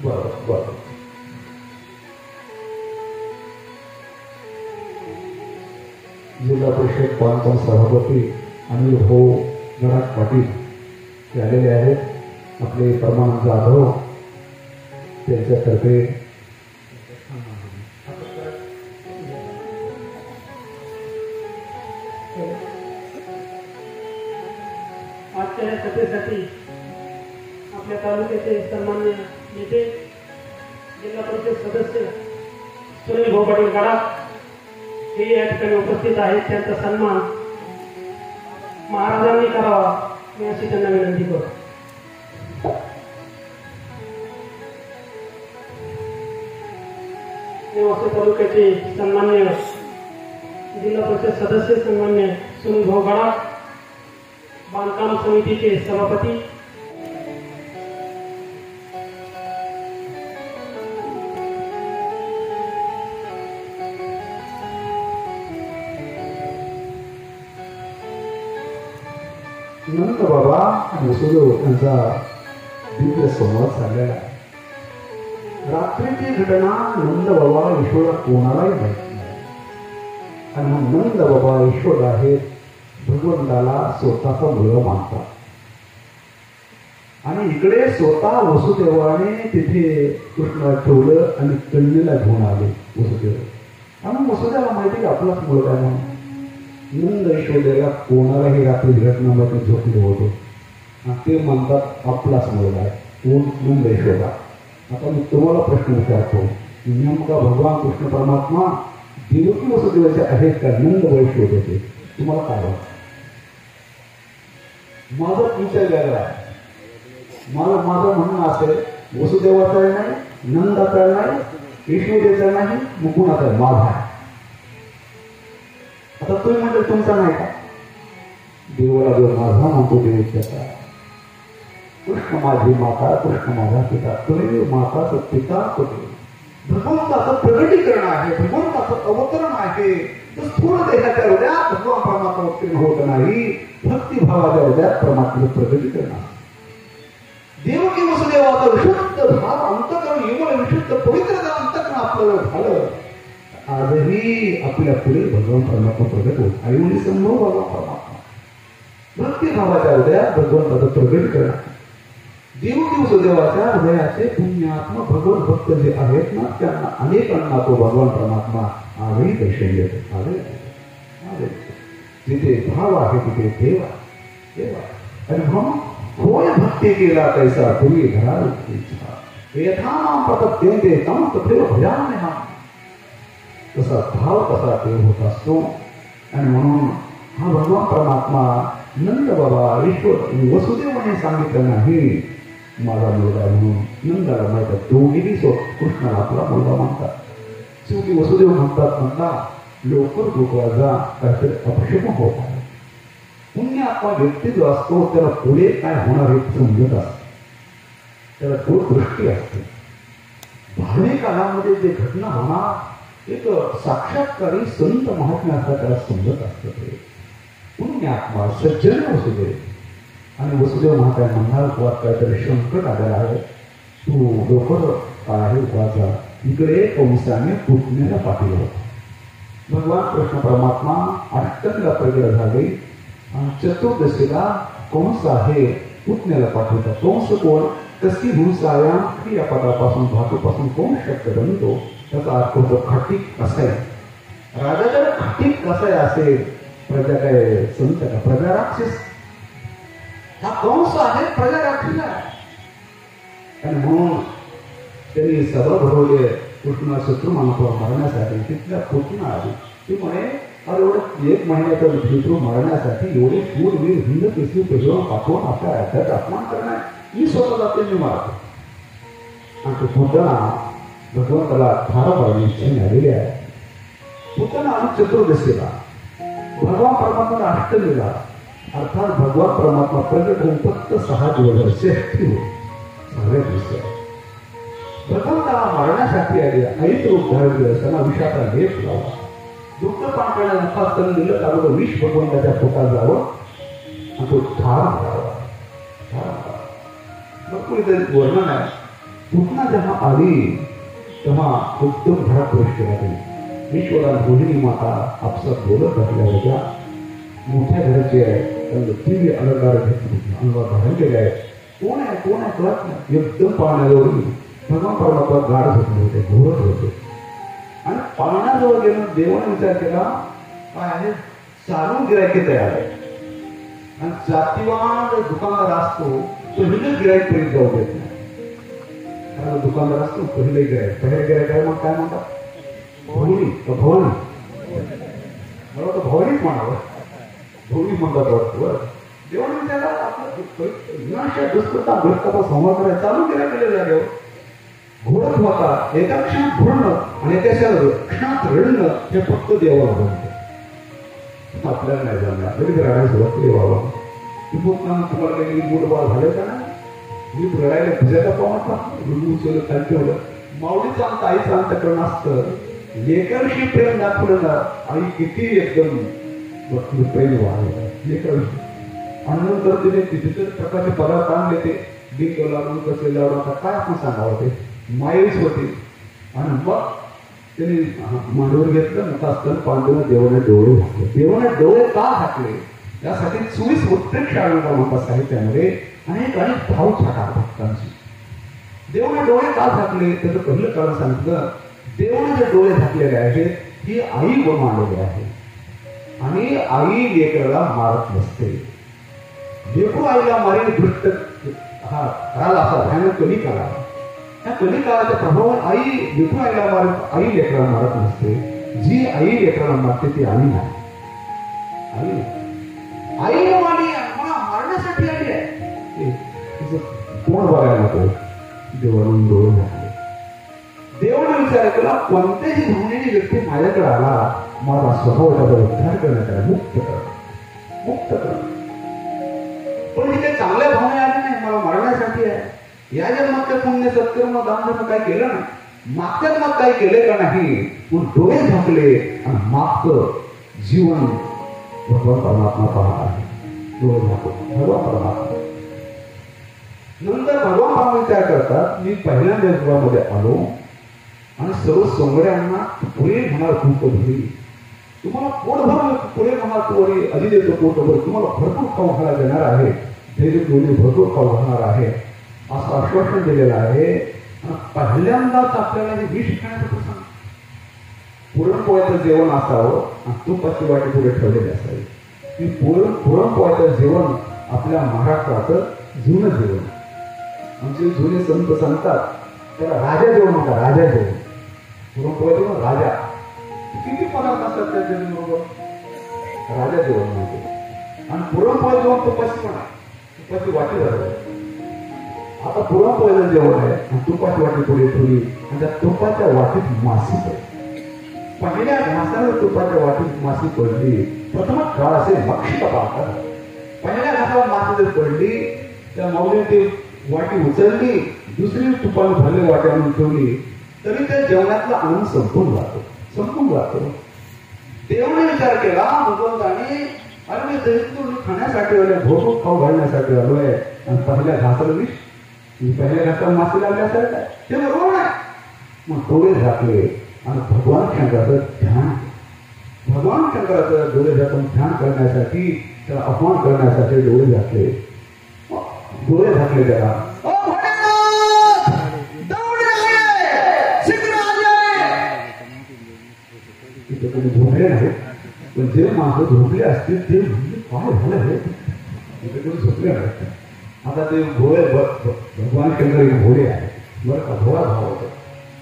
बरं बरं. जिल्हा परिषद बांधकाम सभापती अनिल हो गणात पाटील ते आलेले आहेत. आपले परमानंद जाधव त्यांच्यातर्फे आजच्या या सभेसाठी आपल्या तालुक्याचे सन्मान्य नेते जिल्हा परिषद सदस्य सुनील भाऊ पाटील गडाख हे या ठिकाणी उपस्थित आहेत. त्यांचा सन्मान महाराजांनी करावा मी अशी त्यांना विनंती करतो. नेवासे तालुक्याचे सन्मान्य जिल्हा परिषद सदस्य सन्मान्य सुनील भाऊ गडाख, बांधकाम समितीचे सभापती नंद बाबा आणि वसुदेव यांचा दिव्य संवाद झालेला आहे. रात्रीची घटना नंद बाबा यशोदा कोणालाही माहिती नाही. आणि मग नंद बाबा यशोदा हे भगवंताला स्वतःचा मुलगा मानतात. आणि इकडे स्वतः वसुदेवाने तिथे कृष्णाला ठेवलं आणि कन्येला घेऊन आले वसुदेव. आणि वसुदेवाला माहिती की आपलाच मुलगा आहे म्हणून नंद यशोदेला कोणालाही रात्री घटनामध्ये झोपले होते. ते म्हणतात आपलाच मुलगा आहे कोण नंद यशोदा. आता मी तुम्हाला प्रश्न विचारतो, नेमका भगवान कृष्ण परमात्मा देवकी वसुदेवाचे आहेत का नंद यशोदेचे? तुम्हाला काय वाटतं? माझा विचार वेगळा आहे. माझं म्हणणं असेल वसुदेवाचा नाही, नंदाचा नाही, यशोदेचा नाही, मुकुणाचा माझा आहे. आता तुम्ही म्हणजे तुमचा नाही का? देवाला जो माझा म्हणतो देव त्याचा. कृष्ण माझी माता, कृष्ण माझा पिता. तुम्ही माताचं पिता कुठे? भगवंताचं प्रगटीकरण आहे, भगवंताचं अवतरण आहे. तर स्थूल देहाच्या हृदयात भगवान परमात्मा उत्तीर्ण होत नाही, भक्तिभावाच्या हृदयात परमात्म्याचं प्रगटीकरण आहे. देवकी वसुदेवाचा विशुद्ध भाव अंतकरण एवढं विशुद्ध पवित्र अंतकरण आपलं झालं. आजही आपल्या पुढे भगवान परमात्मा प्रगट होत. आई समोर भगवान परमात्मा भक्तिभावाच्या हृदयात भगवंताचं प्रगटीकरण आहे. देवकी वसुदेवाच्या हृदयाचे पुण्यात्मा भगवत भक्त जे आहेत ना त्यांना अनेकांना तो भगवान परमात्मा आजही दर्शन देतो. आले जिथे भाव आहे तिथे देव आहे. आणि म्हणून होय भक्ती केला तैसा पूर्वी घराल यथानाम प्रत्यंते तम तथैव भजाम्य हम. तसा भाव तसा देव होत असतो. आणि म्हणून हा भगवान परमात्मा नंद बाबा ईश्वर वसुदेवाने सांगितलं नाही माझा मुलगा म्हणून. नंदाला माहिती दोघीही कृष्णाला आपला मुलगा मानतात. शेवटी वसुदेव म्हणतात लवकर गोकुळा जा, काहीतरी अपशकुन होत आहे. पुण्यात्मा व्यक्ती जो असतो त्याला पुढे काय होणार हे समजत असते, त्याला दूरदृष्टी असते. भावी काळामध्ये जे घटना होणार एक साक्षात्कारी संत महात्मा असतात त्याला समजत असतं. ते पुण्यात्मा सज्जन वसुदेव. आणि वसुदेव महात्मा म्हणणार तुला काहीतरी संकट आलेलं आहे, तू लवकर आहे वाजा. इकडे कंसाने पुतण्याला पाठवलं होतं. भगवान कृष्ण परमात्मा अष्टमीला प्रगट झाले आणि चतुर्दशीला कंस आहे पुतण्याला पाठवतात. कंस कोण? कशी हुंसाया क्रियापदापासून धातूपासून कंस शब्द बनतो. त्याचा अर्थ होतो खटीक कसाय. राजाकडे खटीक कसाय असेल प्रजा काय संत का? प्रजा राक्षस. हा कंस आहे प्रजा राक्षस आहे. आणि म्हणून त्यांनी सभा भरवले कृष्णा शत्रू मानतो मारण्यासाठी. तिथल्या पुतना आली. ती म्हणे अरे एवढं 1 महिन्याचं शत्रू मारण्यासाठी एवढे शूरवीर हिंद केसरी पेशवा पाठवून आपल्या राज्याचा अपमान करणार. मी स्वतः जाते मी मारतो. आणि तो पुतना भगवंताला ठार पाडण्याची आलेली आहे. पुतना आणि चतुर्दशीला भगवान परमात्मा अष्टमीला अर्थात भगवान परमात्मा प्रगट होऊन फक्त 6 दिवस श्रेष्ठी हो 6व्या दिवशी भगवंताला मारण्यासाठी आले. ऐत रूप धारण असताना विषाचा लेप लावला. दुग्ध पान करण्याला नफास्तन दिलं त्याबरोबर विष भगवंताच्या पोटात जावं आणि तो ठार मारावा. भरपूर इथे वर्णन आहे. पुतना जेव्हा आली तेव्हा उत्तम घरात प्रवेश केला त्यांनी. ईश्वरा रोहिणी माता आपसात बोलत असल्या होत्या. मोठ्या घराची आहे, त्यांना दिव्य अलंकार अंगावर धारण केले आहे. कोण आहे कोण आहे कळत नाही. एकदम पाहण्याजवळ भगवान परमात्मा गाढ झोपले होते, घोरत होते. आणि पाहण्याजवळ गेलं देवाने विचार केला काय आहे चालून गिरायके तयार आहे. आणि जातीवान दुकानदार असतो पहिले गिरायक पर्यंत जाऊ देत नाही. दुकानदार असतो पहिले गिरायक. पहिले गिरायक आहे मग काय म्हणतात भवनी भवानी मला वाटतं भवानीच म्हणावं, भवनी म्हणतात वाटतं. देवाने त्याला आपलं विनाशा दुष्कृता भ्रष्टाचा संवाद करायला चालू केल्या जागेवर घोडत होता. एका क्षणात घोडणं आणि एका क्षणात रडणं हे फक्त देवाला जमतं, आपल्याला नाही जमलं. आपल्याला रडायला सुरुवात केली बाबा, तुम्हाला काही मूड बाळ झालं का नाही, मी रडायला भिजायला पाहता रुजून खाली ठेवलं. माऊलीचं आमचं आईचं आमच्याकडं असतं, लेकरशी प्रेम दाखवलं ना, आई किती एकदम प्रेम वाढलं लेकरशी. आणि नंतर तिने तिथे प्रकारचे पदार्थ आणले, ते डिंक लावून कसे लावून आता काय आपण सांगावं, ते माईच होते. आणि मग त्याने मांडीवर घेतलं, नका असताना पांडुला देवाने डोळे घातले. देवाने डोळे का घातले यासाठी 24 उत्प्रेक्ष आनंद म्हणतात साहित्यामध्ये, अनेक भाव छाटा भक्तांची. देवाने डोळे का घातले त्याचं पहिलं कारण सांगितलं. देवाने जे डोळे घातलेले आहेत ही आई बनून आलेली आहे, आणि आई लेकराला मारत नसते. लेकरू आईला मारेल दृष्ट हा काळ असा भयानक कलिकाला, त्या कलिकाळाच्या प्रभावात आई लेकरू आईला मारत, आई लेकराला मारत नसते. जी आई लेकराला मारते ती आई नाही. आई मारण्यासाठी आली आहे, कोण बघायला नको. देवाने डोळे घातले. देवाने विचार केला, कोणत्याही भावनेने व्यक्ती माझ्याकडे आला, माझा स्वभाव त्याचा उद्धार करण्यात मुक्त कर. पण तिथे चांगल्या भावने आली नाही, मला मारण्यासाठी आहे. या जन्मात काय पुण्य सत्कर्म दानधर्म काय केलं नाही, मागच्या जन्मात काय केले का नाही, पण डोळे झाकले आणि मागचं जीवन भगवान परमात्मा पाहत आहे. डोळे झाकून भगवान परमात्मा. नंतर भगवान परमात्मा विचार करतात, मी पहिल्यांदा जगामध्ये आलो आणि सर्व सोंगड्यांना पुढे म्हणा खूप भरी, तुम्हाला पोटभर पुढे म्हणा तू आणि आधी देतो पोटभर, तुम्हाला भरपूर खाऊ खायला देणार आहे, धैर्य दोन्ही भरपूर खाऊ घालणार आहे असं आश्वासन दिलेलं आहे. आणि पहिल्यांदाच आपल्याला हे विष खाण्याचं प्रसंग, पुरणपोळ्याचं जेवण असावं आणि तुपाची वाटी पुढे ठेवलेली असावी. की पुरणपोळ्याचं जेवण आपल्या महाराष्ट्राचं जुनं जेवण. आमचे जुने संत सांगतात त्याला राजा जेवण म्हणतात, राजा जेवण. पुरणपोळ्या जेवण राजा, किती पदार्थ असतात त्या जेवणाबरोबर, राजा जेवण म्हणतो. आणि पुरणपोळ्या जेवण तुपाची पण आहे, तुपाची वाटी झाली. आता पुरणपोळ्याचं जेवण आहे आणि तुपाची वाटी पुढे ठेवली आणि त्या तुपाच्या वाटीत मासी पडली. पहिल्या घासाला तुपाच्या वाटीत मासी पडली. प्रथम काळ असेल मक्षिका पाहतात, पहिल्या घासाला मासी जर पडली, त्या माऊलीने ती वाटी उचलली, दुसरी तुपाने भरली वाटी आणून ठेवली, तरी त्या जेवणातला आनंद संपून जातो. देवाने विचार केला, भगवंताने अरे मी दैत्य खाण्यासाठी आलोय, भोग खाऊ घालण्यासाठी आलोय, आणि पहिल्या घासाला विष, पहिल्या घासाला मासे लागल्यासारखं ते बरोबर नाही. मग डोळे झाकले आणि भगवान शंकराचं ध्यान, भगवान शंकराचं डोळे झाकून ध्यान करण्यासाठी, त्याला अपमान करण्यासाठी डोळे झाकले. डोळे झाकले त्याला, तिथे कोणी झोपले नाही, पण जे माणसं झोपले असतील ते म्हणजे काय झालं हे, तिथे कोणी झोपले नाही. आता ते घोडे भगवान शंकर एक घोडे आहे बरं का, घोडा भाव होता,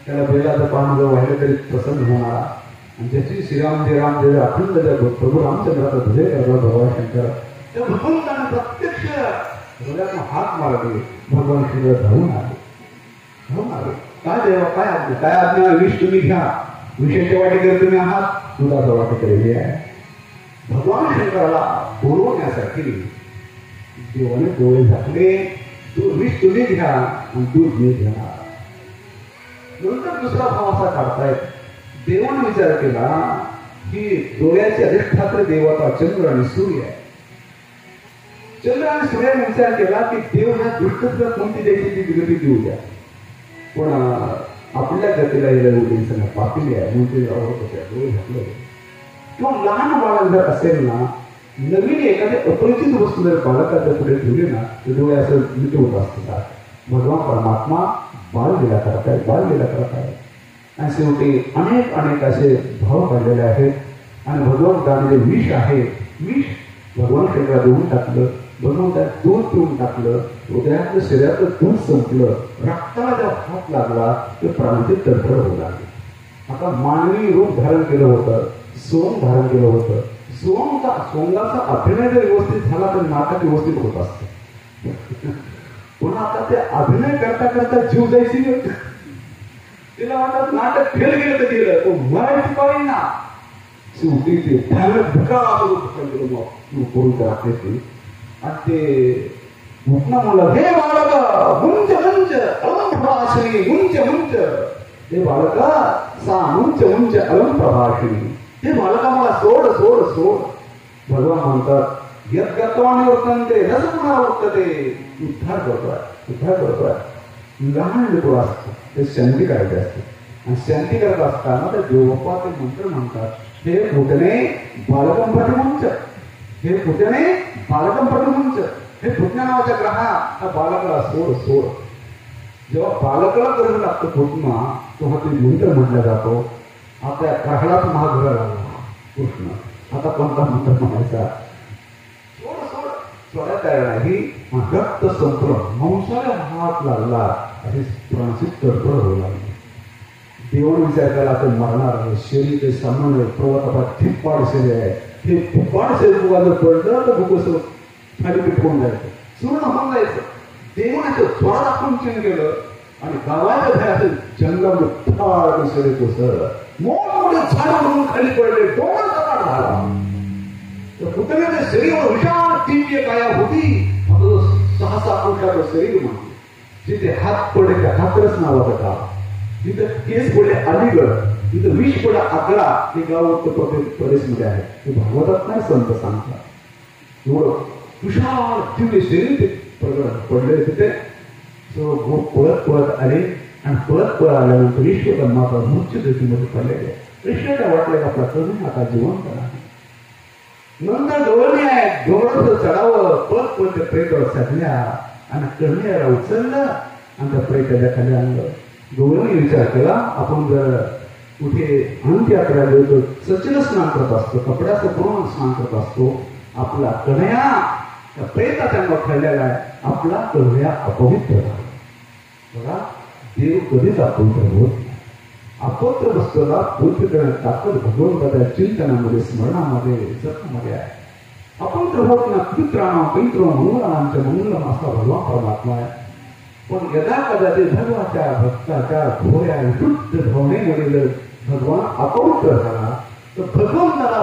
त्याला बेलाचं पान जर वाहिलं तरी प्रसन्न होणारा, आणि ज्याची श्रीरामजी रामदेव अखंड प्रभू रामचंद्राचा ध्येय करला भगवान शंकर, त्या भगवंताने प्रत्यक्ष हृदयातून हात मारले. भगवान शंकर धावून आले. काय देवा, काय आज्ञा, विष तुम्ही घ्या, विषयाच्या वाटेकडे तुम्ही आहात, दुधाचा वाटेकडे हे आहे. भगवान शंकराला बोलवण्यासाठी देवाने डोळे झाकले. विष तुम्ही घ्या आणि दूध मी घेणार. नंतर दुसरा भाव असा काढतायत, देवाने विचार केला की डोळ्याचे अधिष्ठात्र देवता चंद्र आणि सूर्य आहे. चंद्र आणि सूर्याने विचार केला की देव ह्या दृष्टीला कोणती द्यायची ती गती देऊ द्या, पण आपल्या गतीला येईल पापिली आहे म्हणून ते आवडत होत्या. डोळे झाकले. किंवा लहान बाळा जर असेल ना, नवीन एखादी अपरिचित वस्तू जर बालकाच्या पुढे ठेवली ना, ते डोळे असं मिटवत असतात. भगवान परमात्मा बाळ दिला करत आहे. आणि शेवटी अनेक असे भाव काढलेले आहेत. आणि भगवंताने जे विष आहे, विष भगवान शंकरा देऊन टाकलं. भगवंताने दूध पिऊन टाकलं. हृदयातलं शरीरातलं दूध संपलं. रक्ताला जेव्हा हात लागला ते प्राणाचे तडफड होऊ लागले. आता मानवी रूप धारण केलं होतं, सोंग धारण केलं होतं. सोंगाचा अभिनय जर व्यवस्थित झाला तर नाटक व्यवस्थित होत असतं. पण आता ते अभिनय करता करता जीव जायची तिला वाटत नाटक फेल गेलं तर गेलं, तो मराठी पाहिजे ना शेवटी ते आणि ते उठणं म्हणलं, हे बालक मुंच मुंच अलंप्रभाषिणी, मुंच मुंच, हे बालक सा मुंच मुंच अलंप्रभाषिणी, हे बालका मला सोड सोड सोड. भगवान म्हणतात यद्गत्वानि वर्तन्ते न पुन्हा वर्तते. उद्धार करतोय. लहान लेकरू असतं ते शांती करायचे असते आणि शांती करत असताना ते देवबाप्पा ते मंत्र म्हणतात, हे फुटणे बालकं पटमुंच, हे फुटणे बालकं पटमुंच. हे फुटण्या नावाच्या ग्रहा बालकाला सोड सोड. जेव्हा बालकाला करणं लागतं फुटणं तेव्हा ते मंत्र म्हटला जातो. आपल्या ग्रहालाच महाग्रह लागला कृष्ण. आता कोणता मंत्र म्हणायचा? सोड सोड. सोडा तयार नाही. रक्त संपूर्ण मांसाला हात लागला असे प्राणसिक तडफड होऊ लागली. देवण विचार केला तर मरणार आहे. शरीर ते सामान्य प्रवासात ठिप्पाड शरीर आहे. हे ठिप्पाड शरीर जर पडलं तर भूकस खाली पिटवून जायचं, चूर्ण होऊन जायचं. देवाने थोडा दाखवून चिन्ह केलं आणि गावाच्या बाहेर जंगलामध्ये फार शरीर कोसळलं. मोठमोठे झाड म्हणून खाली पडले. डोळा सपाट झाला. तर पुतण्याच्या शरीरावर विशाल तीव्य काया होती. 6-7 फुटाचं शरीर म्हणते. जिथे हात पडले त्या हातरच नावाचं गाव, जिथे केस पडले अलीगड, तिथे 20 पडा 11 हे गाव उत्तर प्रदेशमध्ये आहे. ते भागवतात नाही संत सांगतात. एवढं विशाल दिव्य शरीर ते पडले तिथे. पळत पळत आले आणि पळत आल्यानंतर ईश्वर माता मुख्य देशीमध्ये पडलेले. ईश्वरला वाटलं का आपला करून आता जिवंत नाही. नंतर डोळणी आहे, डोळं चढावं, पळत प्रेतावर साधल्या आणि कन्याला उचललं आणि त्या प्रेताच्या खाली आणलं. डोळणी विचार केला, आपण जर कुठे अंत्ययात्रा गेलो सचिन स्नान करत असतो, कपड्याचं पूर्ण स्नान करत असतो. आपला कन्या त्या प्रेताच्या खाल्लेला आहे. आपला कन्या अपवित्र झाला. बघा, देव कधीच अपवित्र होत नाही. अपवित्र वस्तूला पवित्र करण्यात ताकद भगवंताच्या चिंतनामध्ये, स्मरणामध्ये, जपण्यामध्ये आहे. अपवित्र होत ना पवित्र मंगलांच्या मंगलम असा भगवान परमात्मा आहे. पण यदा कदाचित भगवाच्या भक्ताच्या भोऱ्या विशुद्ध भावनेमध्ये भगवान अपवित्र झाला तर भगवंताला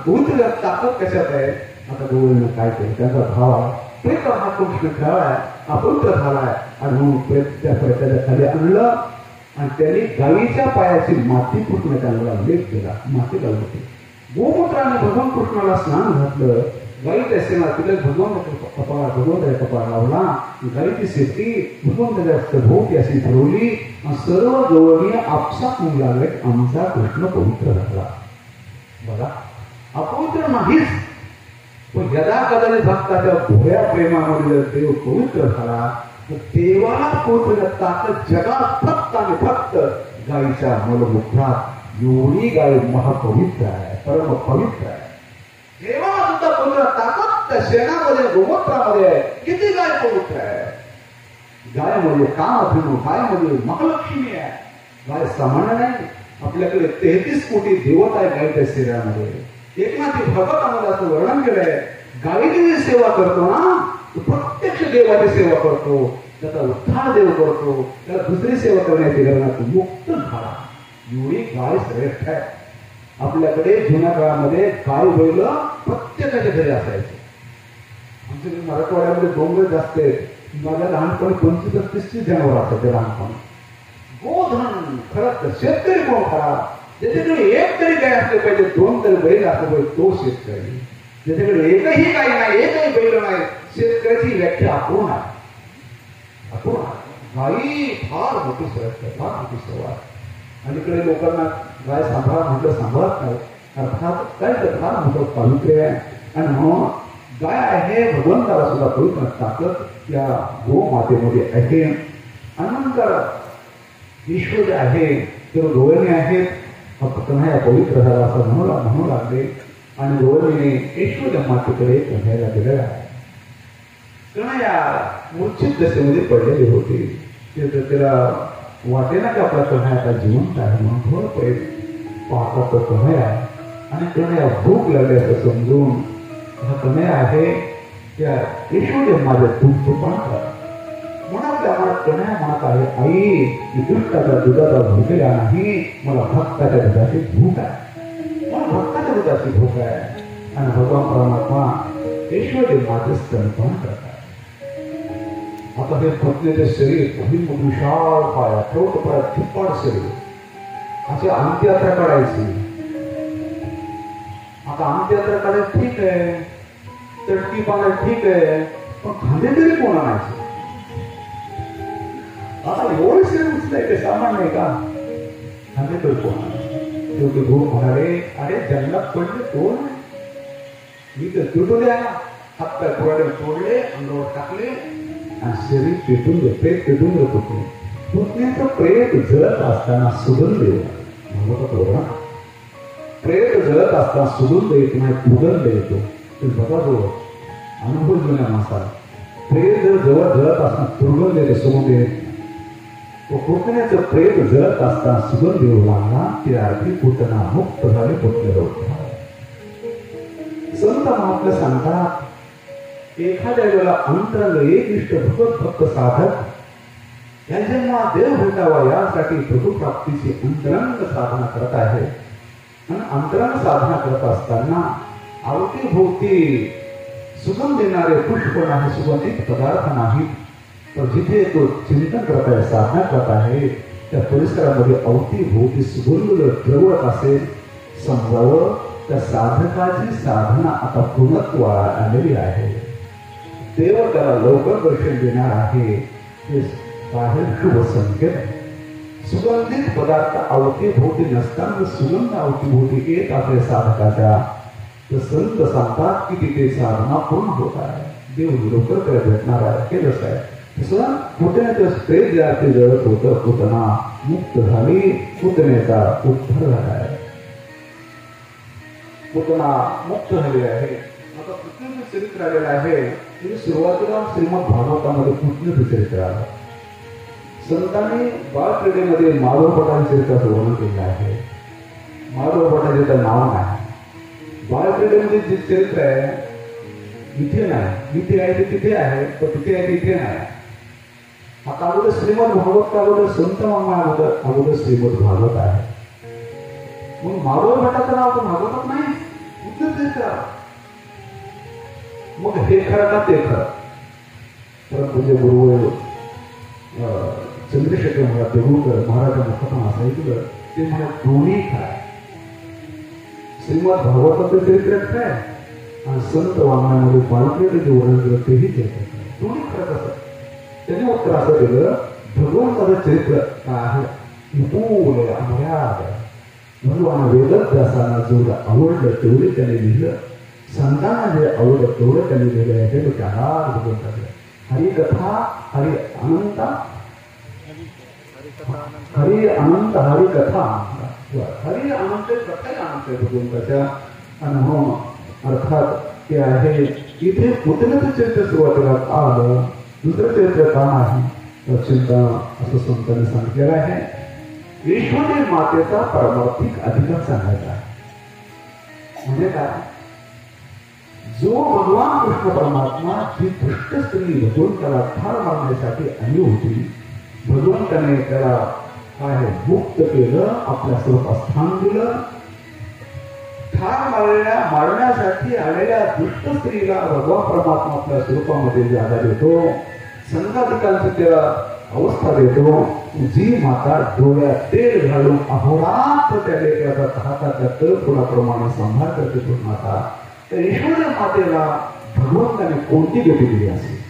पवित्र ताकद कशात आहे? आता गोविंद काय केलं? त्यांचा भाव आहे प्रेत हा कृष्ण खेळाय, अपवित्र झालाय आणि म्हणून त्या प्रेताच्या खाली आणलं आणि त्यांनी गाईच्या पायाची माती फुटण्यात त्यांना लेप केला. माती लावली. गोमूत्राने भगवान कृष्णाला स्नान घातलं. गाईच्या सेना तिला भगवंताच्या कपाळ लावला. गाईची शेती भगवंताच्या भोवती अशी फिरवली. सर्व गवळणी आपसात म्हणू लागले, आमचा कृष्ण पवित्र झाला. बघा, अपवित्र नाहीच, पण यदा कदाचित भक्ताच्या भोळ्या प्रेमामध्ये देव पवित्र झाला तर देवाला पवित्र ताकद जगात फक्त आणि फक्त गायीच्या मलमूत्रात. एवढी गाय महापवित्र आहे, परम पवित्र आहे. देवाला सुद्धा पवित्र ताकद त्या शेणामध्ये, गोमूत्रामध्ये आहे. किती गाय पवित्र आहे. गायमध्ये कामधेनू, गायमध्ये महालक्ष्मी आहे. गाय सामान्य नाही. आपल्याकडे 33 कोटी देवता आहे गायीच्या शरीरामध्ये. एकनाथी भगवतामध्ये असं वर्णन केलंय, गायीची सेवा करतो ना तो प्रत्यक्ष देवाची सेवा करतो, त्याचा उद्धार देव करतो, त्याला दुसरी सेवा करण्याची गरज नाही. मुक्त झाला. एवढी गाय श्रेष्ठ आहे. आपल्याकडे जुन्या काळामध्ये गाय बैल प्रत्येकाच्या घरी असायचे. आमच्याकडे मराठवाड्यामध्ये डोंगर जास्त आहेत. माझ्या लहानपणी 25-30 जनावर असायचे लहानपणी. गोधन खरं शेतकरी कोण खरा? ज्याच्याकडे एक तरी गाय असले पाहिजे, 2 तरी बैल असले पाहिजे, तो शेतकरी. ज्याच्याकडे एकही गाय नाही, एकही बैल नाही, शेतकऱ्याची व्याख्या अपूर्ण आहे. अपूर्ण. गायी फार मोठी श्रेष्ठ, फार मोठी सेवा आहे. अलीकडे लोकांना गाय सांभाळा म्हटलं सांभाळत नाही. अर्थात काय तर फार मोठं पावित्र्य आहे आणि म्हणून गाय आहे. भगवंताला सुद्धा पवित्र ताकद या गोमातेमध्ये आहे. अनंतर ईश्वर आहे, तर गवळणी आहेत. फक्त कन्हैया पवित्र झाला असं म्हणू लागले आणि गवळणीने ईश्वर मातेकडे कन्हैयाला दिलेला आहे. कन्हैया मूर्छित दशेमध्ये पडलेले होते. त्याला वाटेना की आपला कन्हैया आता जिवंत आहे म्हणून थोडं पहिले पाहता तर कन्हैया आणि कन्हैया भूक लागली असं समजून हा कन्हैया आहे त्या यशोदे माझ्या तुपान म्हणत आम्हाला कन्हैया म्हणत आहे आई मी दुष्टाचा दुधाचा भूकेला नाही मला भक्ताच्या दुधाची भूक आहे मला भक्ताच्या दुधाची भूक आहे आणि भगवान परमात्मा यशोदे माझे स्तनपान करतात. आता हे पत्नीचे शरीर विशाळ पाया ठोकपाया थिप्पाड शरीर अशी अंत्ययात्रा काढायची. आता अंत्ययात्रा काढायची ठीक आहे, चटकी पाण्यात ठीक आहे, पण खांदे तरी कोण आणायचे? आता एवढं शरीर उचलंय ते सामान्य आहे का? खांदे तरी कोण आणायचे? शेवटी भूक म्हणाले अरे जन्मात पडले कोण मी तर तुटू द्या. हात पाय पुराडे तोडले, अंगावर टाकले आणि शरीर पेटून दे, प्रेत पेटून दे. पुतण्याचं प्रेत जळत असताना सुगंध येतो. प्रेत जळत असताना सुगंध येत नाही, सुगंध येतो. ते बघा जो अनुभव जुन्या माणसाला प्रेत जर जवळ जळत असताना दुर्गंध येते, सुगंध येत. पुतण्याचं प्रेत जळत असताना सुगंध येऊ लागला ती आरती पुतना मुक्त झाले. पुतले संत महात्मे सांगतात एखाद्या वेळेला अंतरंग एकनिष्ठ भगवत भक्त साधक या जन्मात देव भेटावा यासाठी प्रभुप्राप्तीची अंतरंग साधना करत आहे. आणि अंतरंग साधना करत असताना अवतीभोवती सुगंध देणारे पुष्प नाही, सुगंधित पदार्थ नाही, तर जिथे तो चिंतन करत आहे, साधना करत आहे त्या परिसरामध्ये अवतीभोवती सुगंध प्रवळत असेल समजावं त्या साधकाची साधना आता पूर्णत्वाला आलेली आहे. देव त्याला लवकर दर्शन देणार आहे. हे बाहेर शुभ संकेत. सुगंधित पदार्थ अवतीभोवती नसताना सुगंध अवतीभोवती येत आपल्या साधकाच्या तर संत सांगतात की तिथे साधना पूर्ण होत आहे, देव लवकर त्याला भेटणार आहे. हे जसं आहे तसं पुतण्याचं प्रेत जे ते जळत होतं, पुतना मुक्त झाली, पुतण्याचा उद्धार झाला आहे, पुतना मुक्त झाली आहे. आता पुतण्याचं चरित्र आलेलं आहे. सुरुवातीला श्रीमद भागवतामध्ये पुतण्याचं चरित्र आलं. संतांनी बाळक्रीडेमध्ये माधवपटाच्या चरित्राचं वर्णन केलं आहे. माधवपटाचे तर नाव नाही. बाळक्रीडेमध्ये जे चरित्र आहे इथे नाही, इथे आहे ते तिथे आहे, तर तिथे आहे ते इथे नाही. आता अगोदर श्रीमद भागवत अगोदर संत मामा अगोदर श्रीमद भागवत आहे. मग माधव भटाचं नाव तर भागवतात नाही, पुतलं चरित्र. मग हे खरं का ते खरं? परंतु जे गुरु चंद्रशेखर महाराज देहूकर महाराजांना कथा असायचं ते मला दोन्ही काय श्रीमद भागवताचं चरित्र काय आणि संत वाङ्मयामध्ये बाळक्रीडे जे वर्णन केलं तेही चरित्र दोन्ही खरं कसं? त्याने उत्तर असं केलं भगवंताचं चरित्र काय आहे विपुल अमर्याद. भगवान वेदव्यासांना जेवढं आवडलं तेवढे त्याने लिहिलं, संतांना जे आवडलं तेवढं त्यांनी लिहिलं आहे. ते त्याला भगवंताचं हरिकथा हरि अनंत हरि अनंत हरिकथा हरि अनंत प्रत्येक अनंत भगवंताच्या अनुभव अर्थात ते आहे. इथे पुतण्याचं चरित्र सुरुवातीला आलं, दुसरं चरित्र का नाही चिंता असं संतांनी सांगितलेलं आहे. यशोदे मातेचा पारमार्थिक अधिकार सांगायचा आहे. म्हणजे काय? जो भगवान कृष्ण परमात्मा जी दुष्ट स्त्री भगवंताला ठार मारण्यासाठी आली होती, भगवंताने त्याला काय मुक्त केलं, आपल्या स्वरूपात स्थान दिलं. ठार मारण्यासाठी आलेल्या दुष्ट स्त्रीला भगवान परमात्मा आपल्या स्वरूपामध्ये जागा देतो, संघाधिकांची त्याला अवस्था देतो. जी माता डोळ्यात तेल घालून अहोरात्र त्या लेकराचा हाताच्या तळफुलाप्रमाणे संभाळ करते तो माता, तर यशोदे मातेला भगवंताने कोणती गती दिली असेल?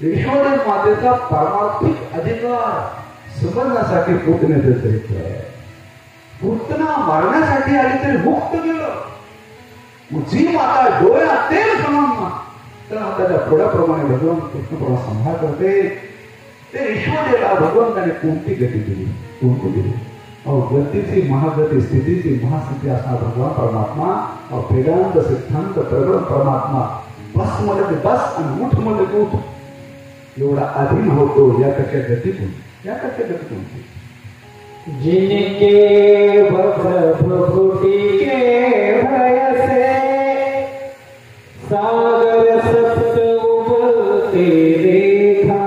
यशोदे मातेचा पारमार्थिक अधिकार समजण्यासाठी पुतण्याचं चरित्र आहे. पुतना मारण्यासाठी आली तरी मुक्त केलं. जी माता डोळ्यात तेल घालून तर हाताच्या फोडाप्रमाणे भगवान कृष्ण परमात्मा संभाळ करते, ते यशोदेला भगवंताने कोणती गती दिली? कोणती दिली? गतीची महागती, स्थितीची महास्थिती असणार भगवान परमात्मा. वेदांत सिद्धांत प्रगट परमात्मा बस म्हणलं की बस आणि उठ म्हणलं की उठ एवढा अधीन होतो. यापेक्षा गती या कथेत तुमची जिनके वक्र भ्रुकुटी के भय से सागर सप्त उबलते देखा,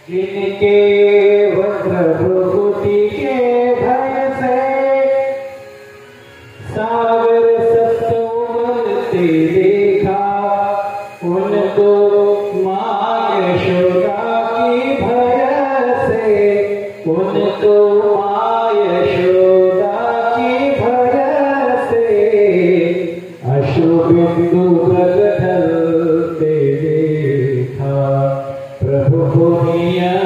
जिनके वक्र भ्रुकुटी के भय से सागर सप्त उबलते देखा, उनको माँ यशोदा की भय से, उनको माँ यशोदा की भय से अश्रुबिंदु ढलते देखा, प्रभु पुनिया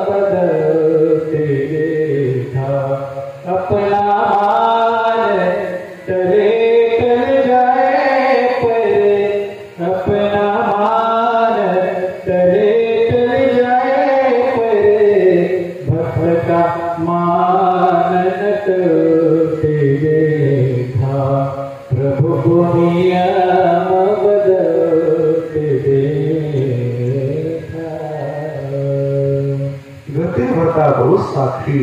बदलते देखा, अपना मान टले टल जाए पर, अपना मान टले टल जाए पर, भक्त का मान न टलते देखा, प्रभु पुनिया बदलते देखा। गतिर भरता बहुत साक्षी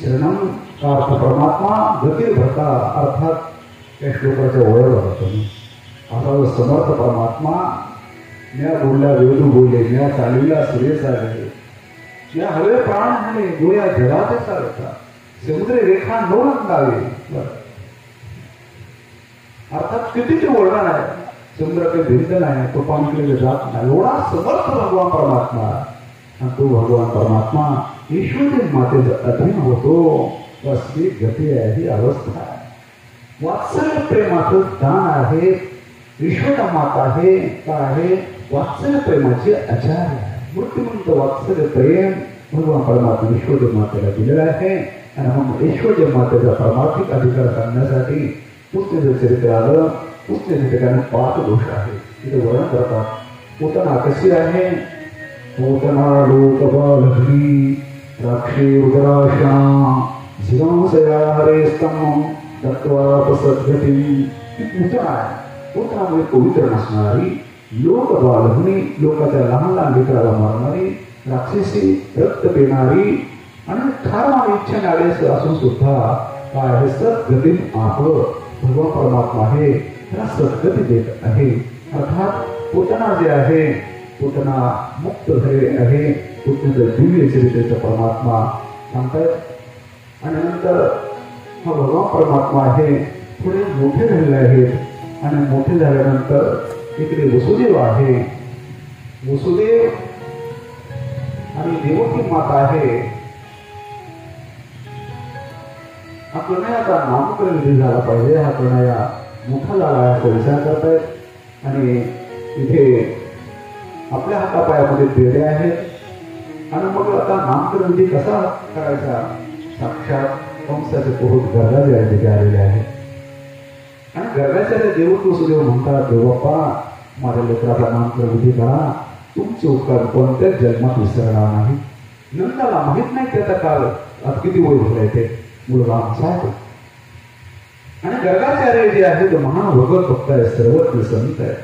शरणम का अर्थ परमात्मा, गतिर भरता अर्थात या श्लोकाच्या ओळख होतो असा समर्थ परमात्मा म्या बोलला वेदू बोलले, म्या चालविला सूर्य चालले, या हवे प्राण झाले गोया जगाचे चालता, समुद्र रेखा न रंगावे. अर्थात कितीचे वर्णन आहे, समुद्र काही भिंत नाही, तो पाणी जात नाही, एवढा समर्थ भगवान परमात्मा. आणि तो भगवान परमात्मा ईश्वरी मातेचा अधीन होतो, असली गती आहे, ही अवस्था आहे. वात्सल्य प्रेमाचं दान आहे, ईश्वरा माता आहे का आहे, वात्सल्य प्रेमाचे आचार्य आहे. मृत्यूमंत वात्सल्य प्रेम भगवान परमात्मा ईश्वर मातेला दिलेलं आहे. आणि मग ईश्वर मातेचा परमार्थिक अधिकार सांगण्यासाठी पुस्तकाचं चरित्र आलं. पुस्तकाच्या ठिकाणी 5 दोष आहे, तिथे वर्णन करतात. पूतना कशी आहे, पूतना लोकबालघ्नी राक्षी उदराशा शिवांसया हरे स्तम तत्वापसद्गती. पूतना आहे, पूतना म्हणजे पवित्र नसणारी, लोकबालघ्नी लोकांच्या लहान लहान लेकराला मारणारी, राक्षसी रक्त पिणारी आणि ठार इच्छा नाडेस असून सुद्धा काय आहे, सद्गती आप भगवान परमात्मा आहे, त्याला सद्गती देत आहे. अर्थात पूतना जे आहे, पूतना मुक्त झाले आहे, पूतनेचं दिव्य चरित्रेचं परमात्मा सांगतायत. आणि नंतर हा भगवान परमात्मा आहे, थोडे मोठे झालेले आहेत. आणि मोठे झाल्यानंतर इकडे वसुदेव आहे, वसुदेव आणि देवकी माता आहे. हा कन्हैयाचा नामकरण विधी झाला पाहिजे, हा कन्हैया मोठा झाला आहे असा विचार करतायत. आणि इथे आपल्या हातापायामध्ये बेडे आहेत. आणि मग आता नामकरण विधी कसा करायचा, साक्षात कंसाचे पुरोहित गर्गाचार्य तिथे आलेले आहेत. आणि गर्गाचार्य देवकी वसुदेव म्हणतात, देवबाप्पा माझ्या लेकराचा नामकरण विधी करा, तुमचे उपकार कोणत्याच जन्मात विसरणार नाही. नंदाला माहित नाही त्याचा काल आता किती वय झालंय, ते मुलगा आमचा आहे. आणि गर्गाचार्य जे आहे तो महान भगवत भक्त आहे, सर्वत्र संत आहे.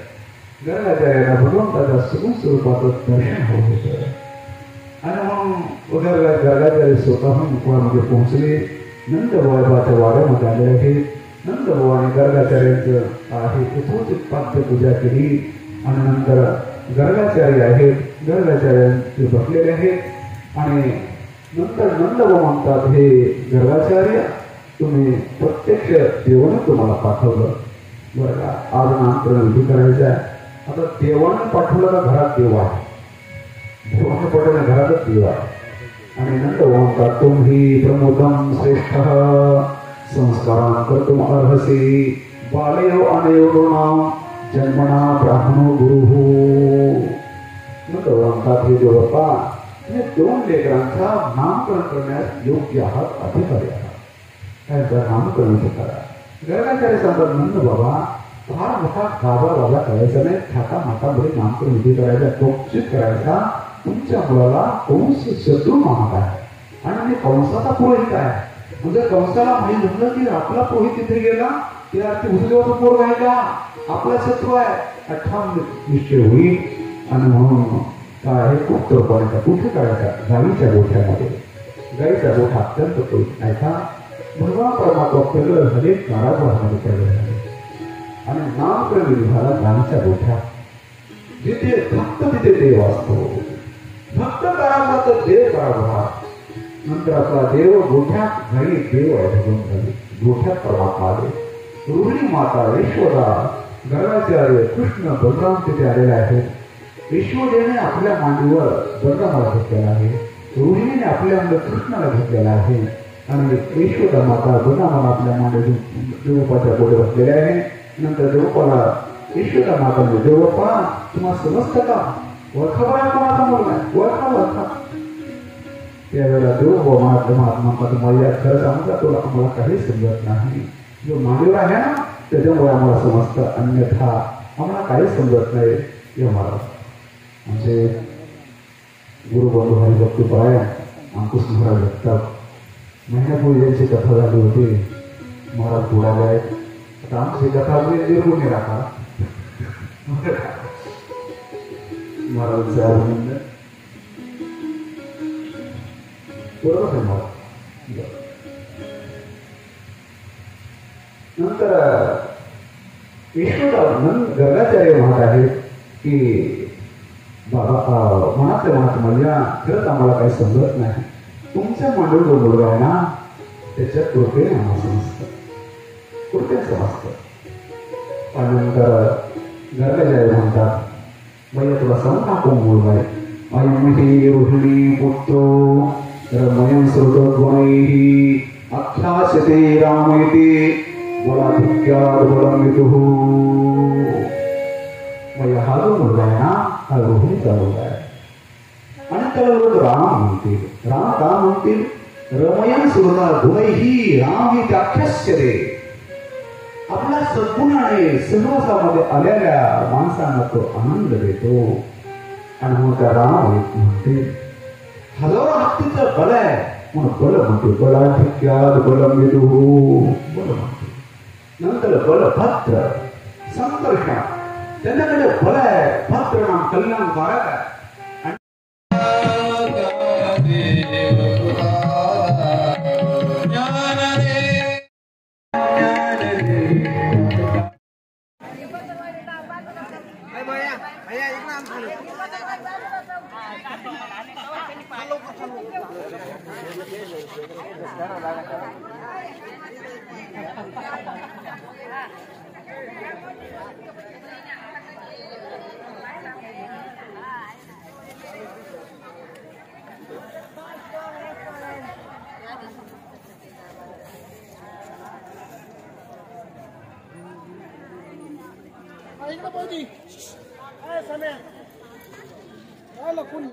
गर्गाचार्याला भगवंताच्या सगुण स्वरूपाचं दर्शन होत होतं. आणि म्हणून गर्गाचार्य स्वतःहून मुकुळामध्ये पोहोचले, नंदबाबाच्या वाड्यामध्ये आले आहेत. नंदबाबाने गर्गाचार्यांचं आहे यथोचित पाद्य पूजा केली. आणि नंतर गर्गाचार्य आहेत, गर्गाचार्यांचे बसलेले आहेत. आणि नंतर नंदबाबा म्हणतात, हे गर्गाचार्य तुम्ही प्रत्यक्ष देवाने तुम्हाला पाठवलं बरं का, आज नामकरण विधी करायचं आहे. आता देवाने पाठवलं का घरात देव आहे, देवाने पाठवलं घरातच देव आहे. आणि नंदबाबा म्हणतात, तुम्ही प्रमोदम श्रेष्ठ संस्कारां कर्तुम अर्हसि, बालयो अनयोनाम जन्मना ब्राह्मणो गुरुः. नंदबाबा म्हणतात, हे देवबाप्पा तुम्ही 2 लेकरांचा नामकरण करण्यास योग्य आहात, अधिकारी आहात, त्यांचं नामकरण करा. गर्गाचार्य सांगतात, नंदबाबा फार मोठा गाजा करायचा नाही, थाटा माटामध्ये नामकरण विधी करायचा, टोपचित करायचा. तुमच्या मुलाला कंस शत्रू मानत आहे आणि मी कंसाचा पुरोहित आहे. म्हणजे कंसाला माहीत झालं की आपला पुरोहित तिथे गेला, त्या अर्थी वसुदेवाचा पोर व्हायला आपला शत्रू आहे, ठाम निश्चय होईल. आणि म्हणून काय गुप्त पॉईंट कुठे काढायचा? गाईच्या गोठ्यामध्ये. गाईचा गोठा अत्यंत पवित्र नाही का? भगवान परमात्मा प्रगट झाले कारागृहामध्ये प्रगट झाले आणि नामक्रमी निघाला गाईच्या गोठ्यात. जिथे भक्त तिथे देव असतो. भक्त कारागृहात देव कारागृहात. नंतर आपला देव गोठ्यात घरी देव अडकून झाले. गोठ्यात परमात्मा आले. रोहिणी माता यशोदा गर्गाचार्य कृष्ण बलराम तिथे आलेले आहेत. यशोदेने आपल्या मांडीवर बलरामाला घेतलेला आहे. रोहिणीने आपल्या अंग कृष्णाला घेतलेला आहे आणि यशोदा माता बलरामाला आपल्या मांडीतून देवपाच्या पुढे बसलेले आहे. नंतर देवपाला यशोदा माताने देवपा तुम्हाला समजतं का? ओळखा बरा कोणाचा मुलगा आहे? ओळखा. त्यावेळेला देव महात्मा तुम्हाला खरं सांगता तुला आम्हाला काही समजत नाही. जो मांडीवर आहे ना त्याच्यामुळे आम्हाला समजतं, अन्यथा आम्हाला काही समजत नाही. हे मला आमचे गुरुबंधू हरिभक्तपरायण अंकुश महाराज जगताप महिन्यापूर्वी त्यांची कथा झाली होती. महाराज बुडाले आहेत. आता आमची कथा निर्गुण राखा महाराजांचं अभिनंदन. बरोबर आहे मला. नंतर यशोदानंद गर्गाचार्य म्हणत आहेत की बाबा मनातल्या मनात म्हणजे खरंच आम्हाला काही समजत नाही. तुमच्या मांडीवर जो मुलगा आहे ना त्याच्या कृपेने आम्हाला समजतं. कृपेने समजतं. आणि नंतर गर्गाचार्य म्हणतात भैया तुला सांग ना कोण मुलगा आहे? अयं रोहिणी पुत्रो रमयं सुरगुणैहि आख्यास्यते रामेति बलाधिक्यात् बलं विदुः. भैया हा जो मुलगा आहे ना हा रोहिणीचा मुलगा आहे आणि त्याला लोक राम म्हणतील. राम का म्हणतील? रमयं सुरगुणैहि राम ही आख्यास्यते. आपल्या सद्गुणाने सहवासामध्ये आलेल्या माणसांना तो आनंद देतो आणि मग त्या राम म्हणतील. हजारो हत्तीचं बल आहे म्हणून बल म्हणते. बलाधिक्यात् बलं विदुः बल म्हणते. नंतर बलभद्र संकर्षण त्यांच्याकडे बल आहे. भद्र नाम कल्याणकारक आहे. इकडे पाहिजे. काय समय? काय लपून